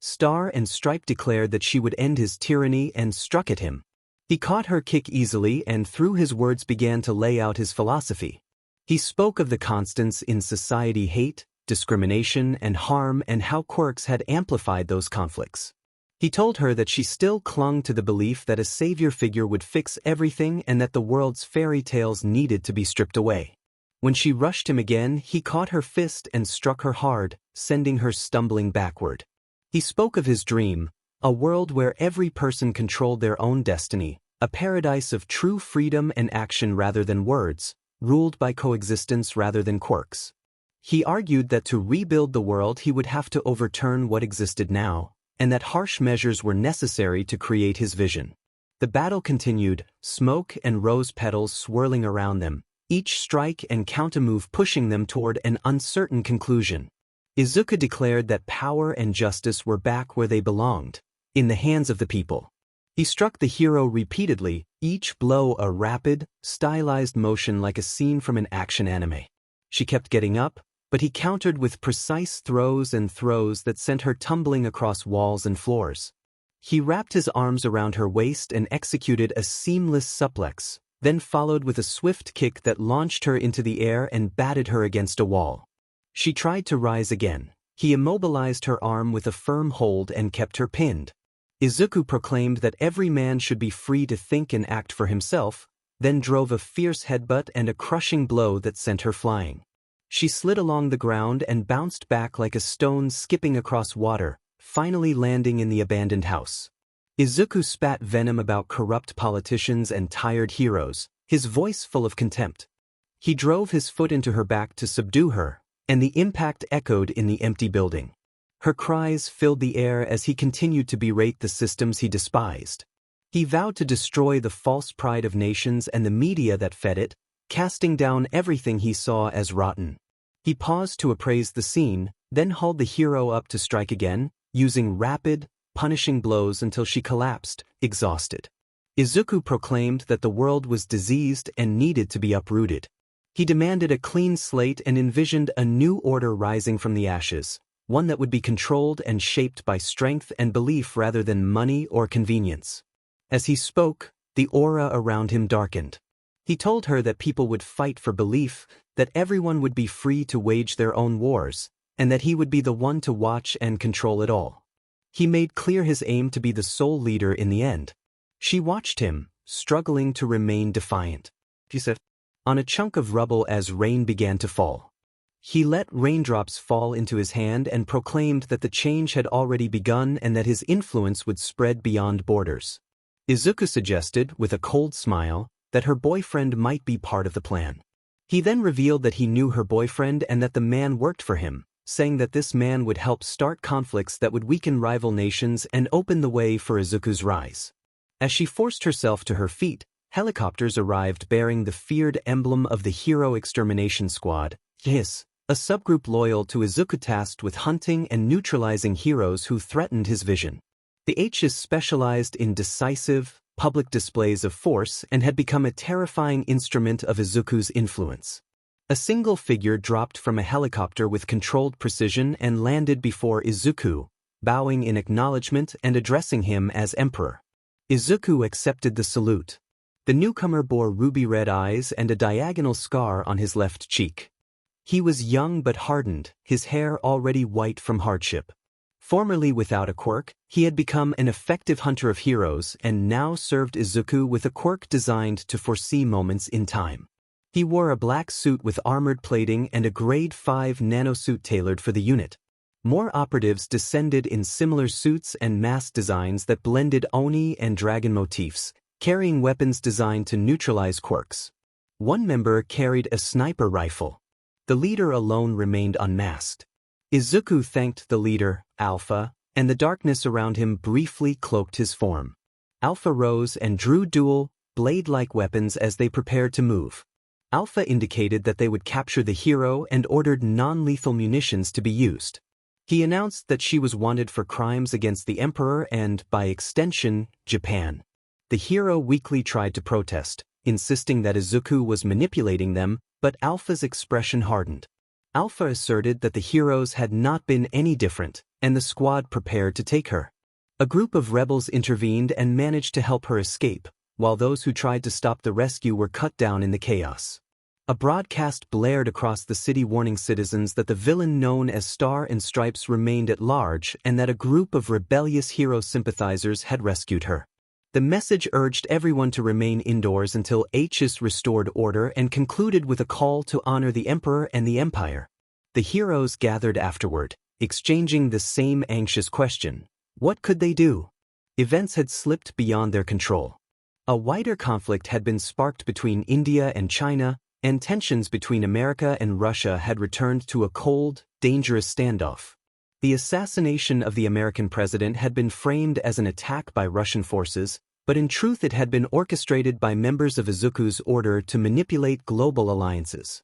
Star and Stripe declared that she would end his tyranny and struck at him. He caught her kick easily and through his words began to lay out his philosophy. He spoke of the constants in society: hate, discrimination, and harm, and how quirks had amplified those conflicts. He told her that she still clung to the belief that a savior figure would fix everything and that the world's fairy tales needed to be stripped away. When she rushed him again, he caught her fist and struck her hard, sending her stumbling backward. He spoke of his dream, a world where every person controlled their own destiny, a paradise of true freedom and action rather than words, ruled by coexistence rather than quirks. He argued that to rebuild the world he would have to overturn what existed now, and that harsh measures were necessary to create his vision. The battle continued, smoke and rose petals swirling around them, each strike and counter-move pushing them toward an uncertain conclusion. Izuku declared that power and justice were back where they belonged, in the hands of the people. He struck the hero repeatedly, each blow a rapid, stylized motion like a scene from an action anime. She kept getting up, but he countered with precise throws and throws that sent her tumbling across walls and floors. He wrapped his arms around her waist and executed a seamless suplex, then followed with a swift kick that launched her into the air and batted her against a wall. She tried to rise again. He immobilized her arm with a firm hold and kept her pinned. Izuku proclaimed that every man should be free to think and act for himself, then drove a fierce headbutt and a crushing blow that sent her flying. She slid along the ground and bounced back like a stone skipping across water, finally landing in the abandoned house. Izuku spat venom about corrupt politicians and tired heroes, his voice full of contempt. He drove his foot into her back to subdue her, and the impact echoed in the empty building. Her cries filled the air as he continued to berate the systems he despised. He vowed to destroy the false pride of nations and the media that fed it, casting down everything he saw as rotten. He paused to appraise the scene, then hauled the hero up to strike again, using rapid, punishing blows until she collapsed, exhausted. Izuku proclaimed that the world was diseased and needed to be uprooted. He demanded a clean slate and envisioned a new order rising from the ashes, one that would be controlled and shaped by strength and belief rather than money or convenience. As he spoke, the aura around him darkened. He told her that people would fight for belief, that everyone would be free to wage their own wars, and that he would be the one to watch and control it all. He made clear his aim to be the sole leader in the end. She watched him, struggling to remain defiant. She said, on a chunk of rubble as rain began to fall. He let raindrops fall into his hand and proclaimed that the change had already begun and that his influence would spread beyond borders. Izuku suggested, with a cold smile, that her boyfriend might be part of the plan. He then revealed that he knew her boyfriend and that the man worked for him, saying that this man would help start conflicts that would weaken rival nations and open the way for Izuku's rise. As she forced herself to her feet, helicopters arrived bearing the feared emblem of the Hero Extermination Squad, HIS, a subgroup loyal to Izuku tasked with hunting and neutralizing heroes who threatened his vision. The HIS specialized in decisive, public displays of force and had become a terrifying instrument of Izuku's influence. A single figure dropped from a helicopter with controlled precision and landed before Izuku, bowing in acknowledgement and addressing him as Emperor. Izuku accepted the salute. The newcomer bore ruby-red eyes and a diagonal scar on his left cheek. He was young but hardened, his hair already white from hardship. Formerly without a quirk, he had become an effective hunter of heroes and now served Izuku with a quirk designed to foresee moments in time. He wore a black suit with armored plating and a grade 5 nanosuit tailored for the unit. More operatives descended in similar suits and mask designs that blended Oni and dragon motifs, carrying weapons designed to neutralize quirks. One member carried a sniper rifle. The leader alone remained unmasked. Izuku thanked the leader, Alpha, and the darkness around him briefly cloaked his form. Alpha rose and drew dual, blade-like weapons as they prepared to move. Alpha indicated that they would capture the hero and ordered non-lethal munitions to be used. He announced that she was wanted for crimes against the Emperor and, by extension, Japan. The hero weakly tried to protest, insisting that Izuku was manipulating them, but Alpha's expression hardened. Alpha asserted that the heroes had not been any different, and the squad prepared to take her. A group of rebels intervened and managed to help her escape, while those who tried to stop the rescue were cut down in the chaos. A broadcast blared across the city warning citizens that the villain known as Star and Stripes remained at large and that a group of rebellious hero sympathizers had rescued her. The message urged everyone to remain indoors until HIS restored order and concluded with a call to honor the Emperor and the Empire. The heroes gathered afterward, exchanging the same anxious question: what could they do? Events had slipped beyond their control. A wider conflict had been sparked between India and China, and tensions between America and Russia had returned to a cold, dangerous standoff. The assassination of the American president had been framed as an attack by Russian forces, But in truth it had been orchestrated by members of Izuku's order to manipulate global alliances.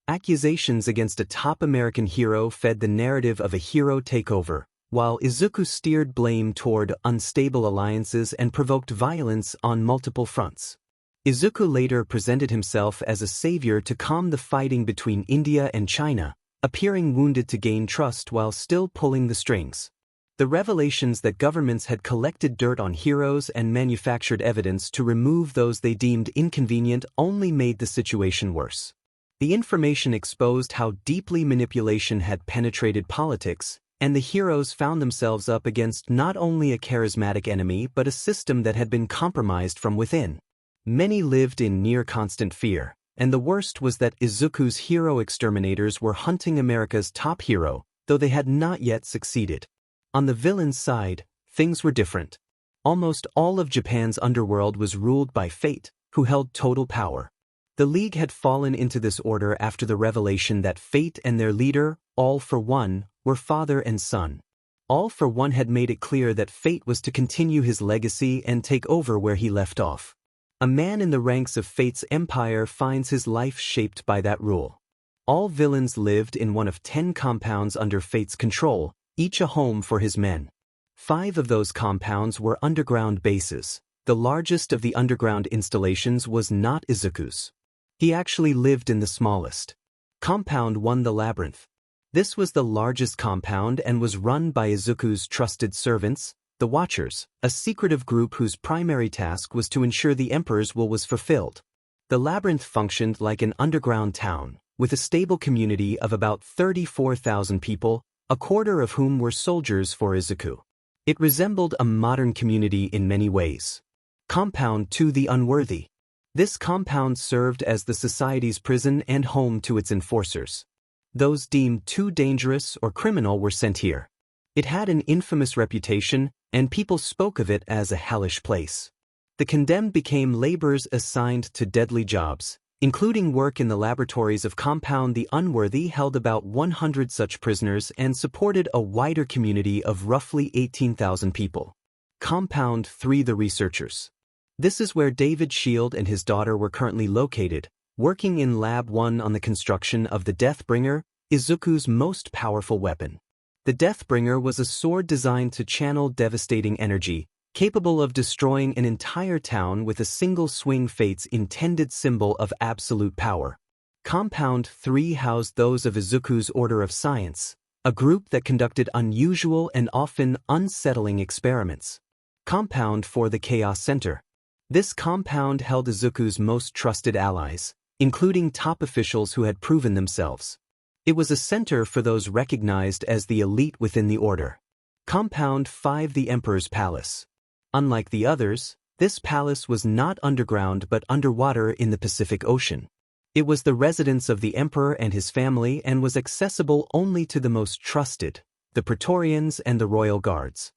Accusations against a top American hero fed the narrative of a hero takeover, while Izuku steered blame toward unstable alliances and provoked violence on multiple fronts. Izuku later presented himself as a savior to calm the fighting between India and China, appearing wounded to gain trust while still pulling the strings. The revelations that governments had collected dirt on heroes and manufactured evidence to remove those they deemed inconvenient only made the situation worse. The information exposed how deeply manipulation had penetrated politics, and the heroes found themselves up against not only a charismatic enemy but a system that had been compromised from within. Many lived in near-constant fear, and the worst was that Izuku's hero exterminators were hunting America's top hero, though they had not yet succeeded. On the villain's side, things were different. Almost all of Japan's underworld was ruled by Fate, who held total power. The League had fallen into this order after the revelation that Fate and their leader, All for One, were father and son. All for One had made it clear that Fate was to continue his legacy and take over where he left off. A man in the ranks of Fate's empire finds his life shaped by that rule. All villains lived in one of 10 compounds under Fate's control, each a home for his men. 5 of those compounds were underground bases. The largest of the underground installations was not Izuku's. He actually lived in the smallest. Compound 1, the Labyrinth. This was the largest compound and was run by Izuku's trusted servants, the Watchers, a secretive group whose primary task was to ensure the Emperor's will was fulfilled. The Labyrinth functioned like an underground town, with a stable community of about 34,000 people, a quarter of whom were soldiers for Izuku. It resembled a modern community in many ways. Compound 2, the Unworthy. This compound served as the society's prison and home to its enforcers. Those deemed too dangerous or criminal were sent here. It had an infamous reputation, and people spoke of it as a hellish place. The condemned became laborers assigned to deadly jobs, including work in the laboratories of Compound the Unworthy held about 100 such prisoners and supported a wider community of roughly 18,000 people. Compound 3, the Researchers. This is where David Shield and his daughter were currently located, working in Lab 1 on the construction of the Deathbringer, Izuku's most powerful weapon. The Deathbringer was a sword designed to channel devastating energy, capable of destroying an entire town with a single swing, Fate's intended symbol of absolute power. Compound 3 housed those of Izuku's Order of Science, a group that conducted unusual and often unsettling experiments. Compound 4, the Chaos Center. This compound held Izuku's most trusted allies, including top officials who had proven themselves. It was a center for those recognized as the elite within the order. Compound 5, the Emperor's Palace. Unlike the others, this palace was not underground but underwater in the Pacific Ocean. It was the residence of the Emperor and his family and was accessible only to the most trusted, the Praetorians and the Royal Guards.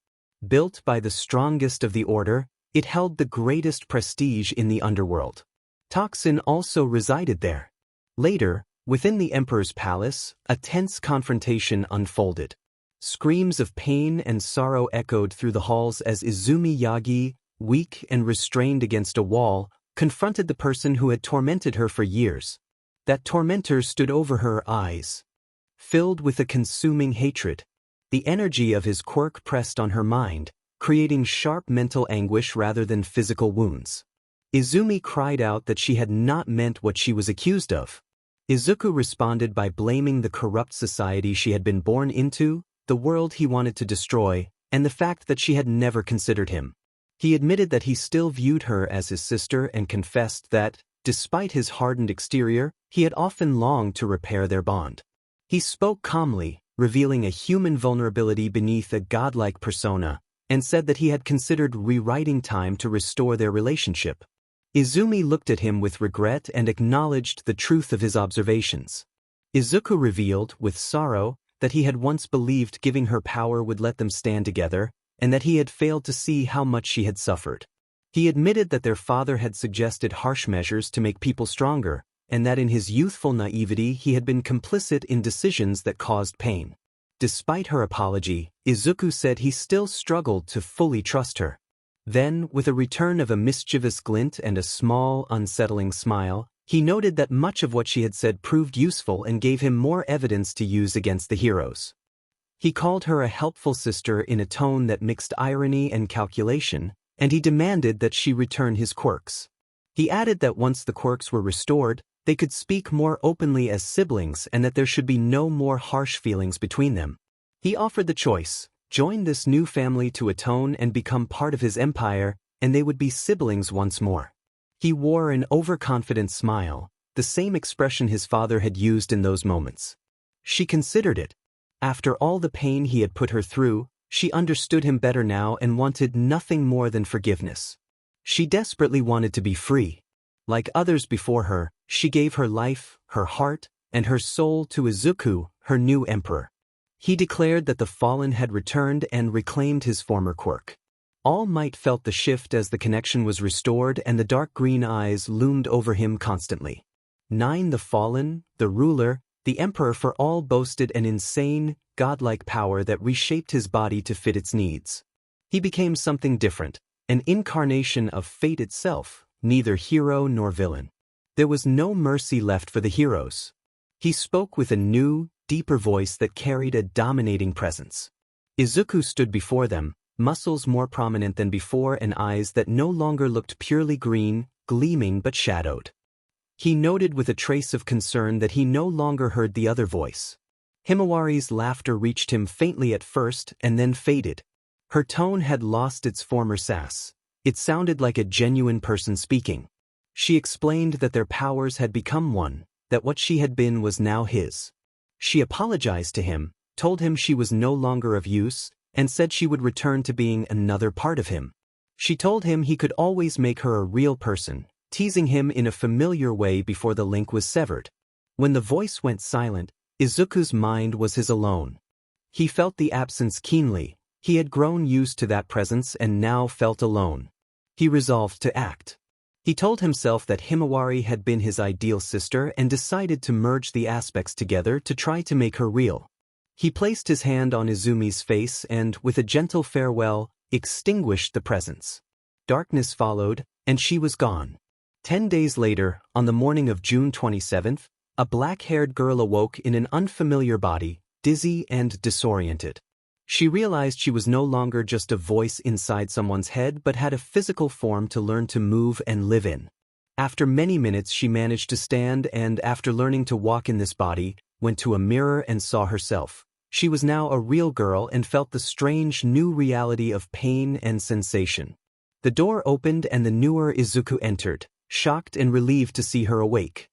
Built by the strongest of the order, it held the greatest prestige in the underworld. Toxin also resided there. Later, within the Emperor's palace, a tense confrontation unfolded. Screams of pain and sorrow echoed through the halls as Izumi Yagi, weak and restrained against a wall, confronted the person who had tormented her for years. That tormentor stood over her eyes, filled with a consuming hatred. The energy of his quirk pressed on her mind, creating sharp mental anguish rather than physical wounds. Izumi cried out that she had not meant what she was accused of. Izuku responded by blaming the corrupt society she had been born into, the world he wanted to destroy, and the fact that she had never considered him. He admitted that he still viewed her as his sister and confessed that, despite his hardened exterior, he had often longed to repair their bond. He spoke calmly, revealing a human vulnerability beneath a godlike persona, and said that he had considered rewriting time to restore their relationship. Izumi looked at him with regret and acknowledged the truth of his observations. Izuku revealed, with sorrow, that he had once believed giving her power would let them stand together, and that he had failed to see how much she had suffered. He admitted that their father had suggested harsh measures to make people stronger, and that in his youthful naivety he had been complicit in decisions that caused pain. Despite her apology, Izuku said he still struggled to fully trust her. Then, with a return of a mischievous glint and a small, unsettling smile, he noted that much of what she had said proved useful and gave him more evidence to use against the heroes. He called her a helpful sister in a tone that mixed irony and calculation, and he demanded that she return his quirks. He added that once the quirks were restored, they could speak more openly as siblings and that there should be no more harsh feelings between them. He offered the choice: join this new family to atone and become part of his empire, and they would be siblings once more. He wore an overconfident smile, the same expression his father had used in those moments. She considered it. After all the pain he had put her through, she understood him better now and wanted nothing more than forgiveness. She desperately wanted to be free. Like others before her, she gave her life, her heart, and her soul to Izuku, her new emperor. He declared that the fallen had returned and reclaimed his former quirk. All Might felt the shift as the connection was restored and the dark green eyes loomed over him constantly. Nine, the fallen, the ruler, the emperor for all boasted an insane, godlike power that reshaped his body to fit its needs. He became something different, an incarnation of fate itself, neither hero nor villain. There was no mercy left for the heroes. He spoke with a new, deeper voice that carried a dominating presence. Izuku stood before them, muscles more prominent than before and eyes that no longer looked purely green, gleaming but shadowed. He noted with a trace of concern that he no longer heard the other voice. Himawari's laughter reached him faintly at first and then faded. Her tone had lost its former sass. It sounded like a genuine person speaking. She explained that their powers had become one, that what she had been was now his. She apologized to him, told him she was no longer of use, and said she would return to being another part of him. She told him he could always make her a real person, teasing him in a familiar way before the link was severed. When the voice went silent, Izuku's mind was his alone. He felt the absence keenly. He had grown used to that presence and now felt alone. He resolved to act. He told himself that Himawari had been his ideal sister and decided to merge the aspects together to try to make her real. He placed his hand on Izumi's face and, with a gentle farewell, extinguished the presence. Darkness followed, and she was gone. 10 days later, on the morning of June 27th, a black-haired girl awoke in an unfamiliar body, dizzy and disoriented. She realized she was no longer just a voice inside someone's head but had a physical form to learn to move and live in. After many minutes she managed to stand and, after learning to walk in this body, went to a mirror and saw herself. She was now a real girl and felt the strange new reality of pain and sensation. The door opened and the newer Izuku entered, shocked and relieved to see her awake.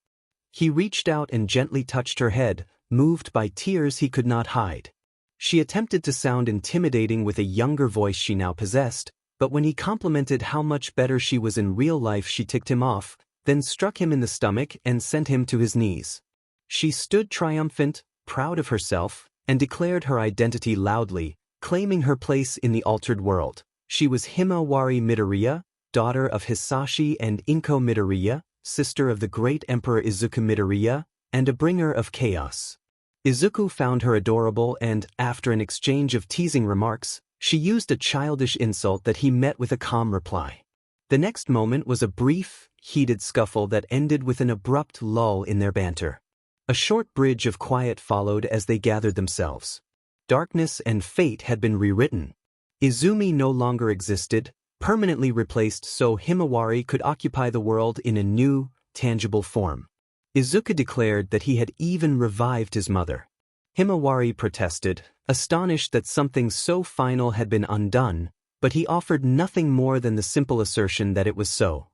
He reached out and gently touched her head, moved by tears he could not hide. She attempted to sound intimidating with a younger voice she now possessed, but when he complimented how much better she was in real life she ticked him off, then struck him in the stomach and sent him to his knees. She stood triumphant, proud of herself, and declared her identity loudly, claiming her place in the altered world. She was Himawari Midoriya, daughter of Hisashi and Inko Midoriya, sister of the great Emperor Izuku Midoriya, and a bringer of chaos. Izuku found her adorable and, after an exchange of teasing remarks, she used a childish insult that he met with a calm reply. The next moment was a brief, heated scuffle that ended with an abrupt lull in their banter. A short bridge of quiet followed as they gathered themselves. Darkness and fate had been rewritten. Izumi no longer existed, permanently replaced so Himawari could occupy the world in a new, tangible form. Izuku declared that he had even revived his mother. Himawari protested, astonished that something so final had been undone, but he offered nothing more than the simple assertion that it was so.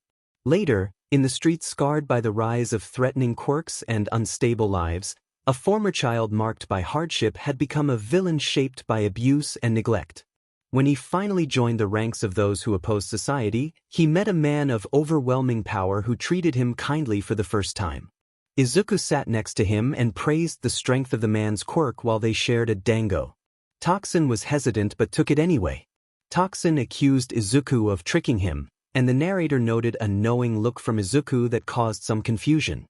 Later, in the streets scarred by the rise of threatening quirks and unstable lives, a former child marked by hardship had become a villain shaped by abuse and neglect. When he finally joined the ranks of those who opposed society, he met a man of overwhelming power who treated him kindly for the first time. Izuku sat next to him and praised the strength of the man's quirk while they shared a dango. Toxin was hesitant but took it anyway. Toxin accused Izuku of tricking him, and the narrator noted a knowing look from Izuku that caused some confusion.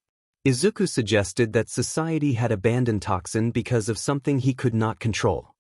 Izuku suggested that society had abandoned Toxin because of something he could not control.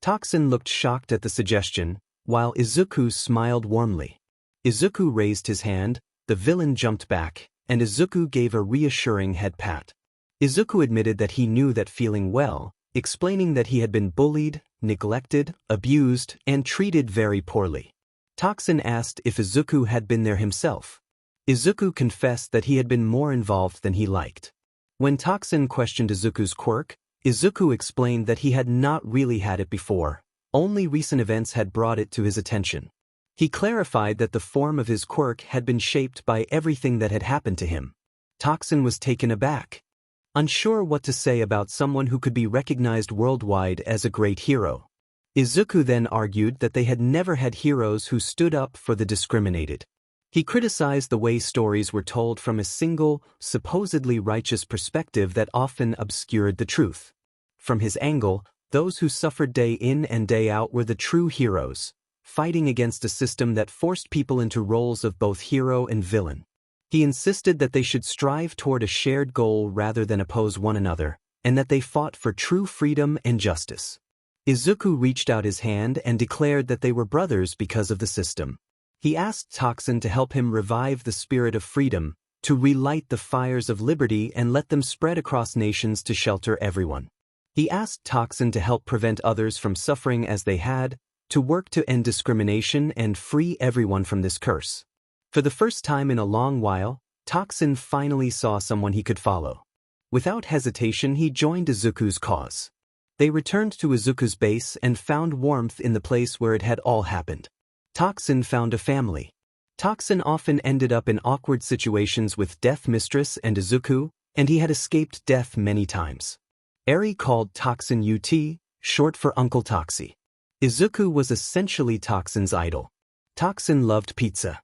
Toxin looked shocked at the suggestion, while Izuku smiled warmly. Izuku raised his hand, the villain jumped back, and Izuku gave a reassuring head pat. Izuku admitted that he knew that feeling well, explaining that he had been bullied, neglected, abused, and treated very poorly. Toxin asked if Izuku had been there himself. Izuku confessed that he had been more involved than he liked. When Toxin questioned Izuku's quirk, Izuku explained that he had not really had it before, only recent events had brought it to his attention. He clarified that the form of his quirk had been shaped by everything that had happened to him. Toxin was taken aback, unsure what to say about someone who could be recognized worldwide as a great hero. Izuku then argued that they had never had heroes who stood up for the discriminated. He criticized the way stories were told from a single, supposedly righteous perspective that often obscured the truth. From his angle, those who suffered day in and day out were the true heroes, fighting against a system that forced people into roles of both hero and villain. He insisted that they should strive toward a shared goal rather than oppose one another, and that they fought for true freedom and justice. Izuku reached out his hand and declared that they were brothers because of the system. He asked Toxin to help him revive the spirit of freedom, to relight the fires of liberty and let them spread across nations to shelter everyone. He asked Toxin to help prevent others from suffering as they had, to work to end discrimination and free everyone from this curse. For the first time in a long while, Toxin finally saw someone he could follow. Without hesitation, he joined Izuku's cause. They returned to Izuku's base and found warmth in the place where it had all happened. Toxin found a family. Toxin often ended up in awkward situations with Death Mistress and Izuku, and he had escaped death many times. Eri called Toxin UT, short for Uncle Toxie. Izuku was essentially Toxin's idol. Toxin loved pizza.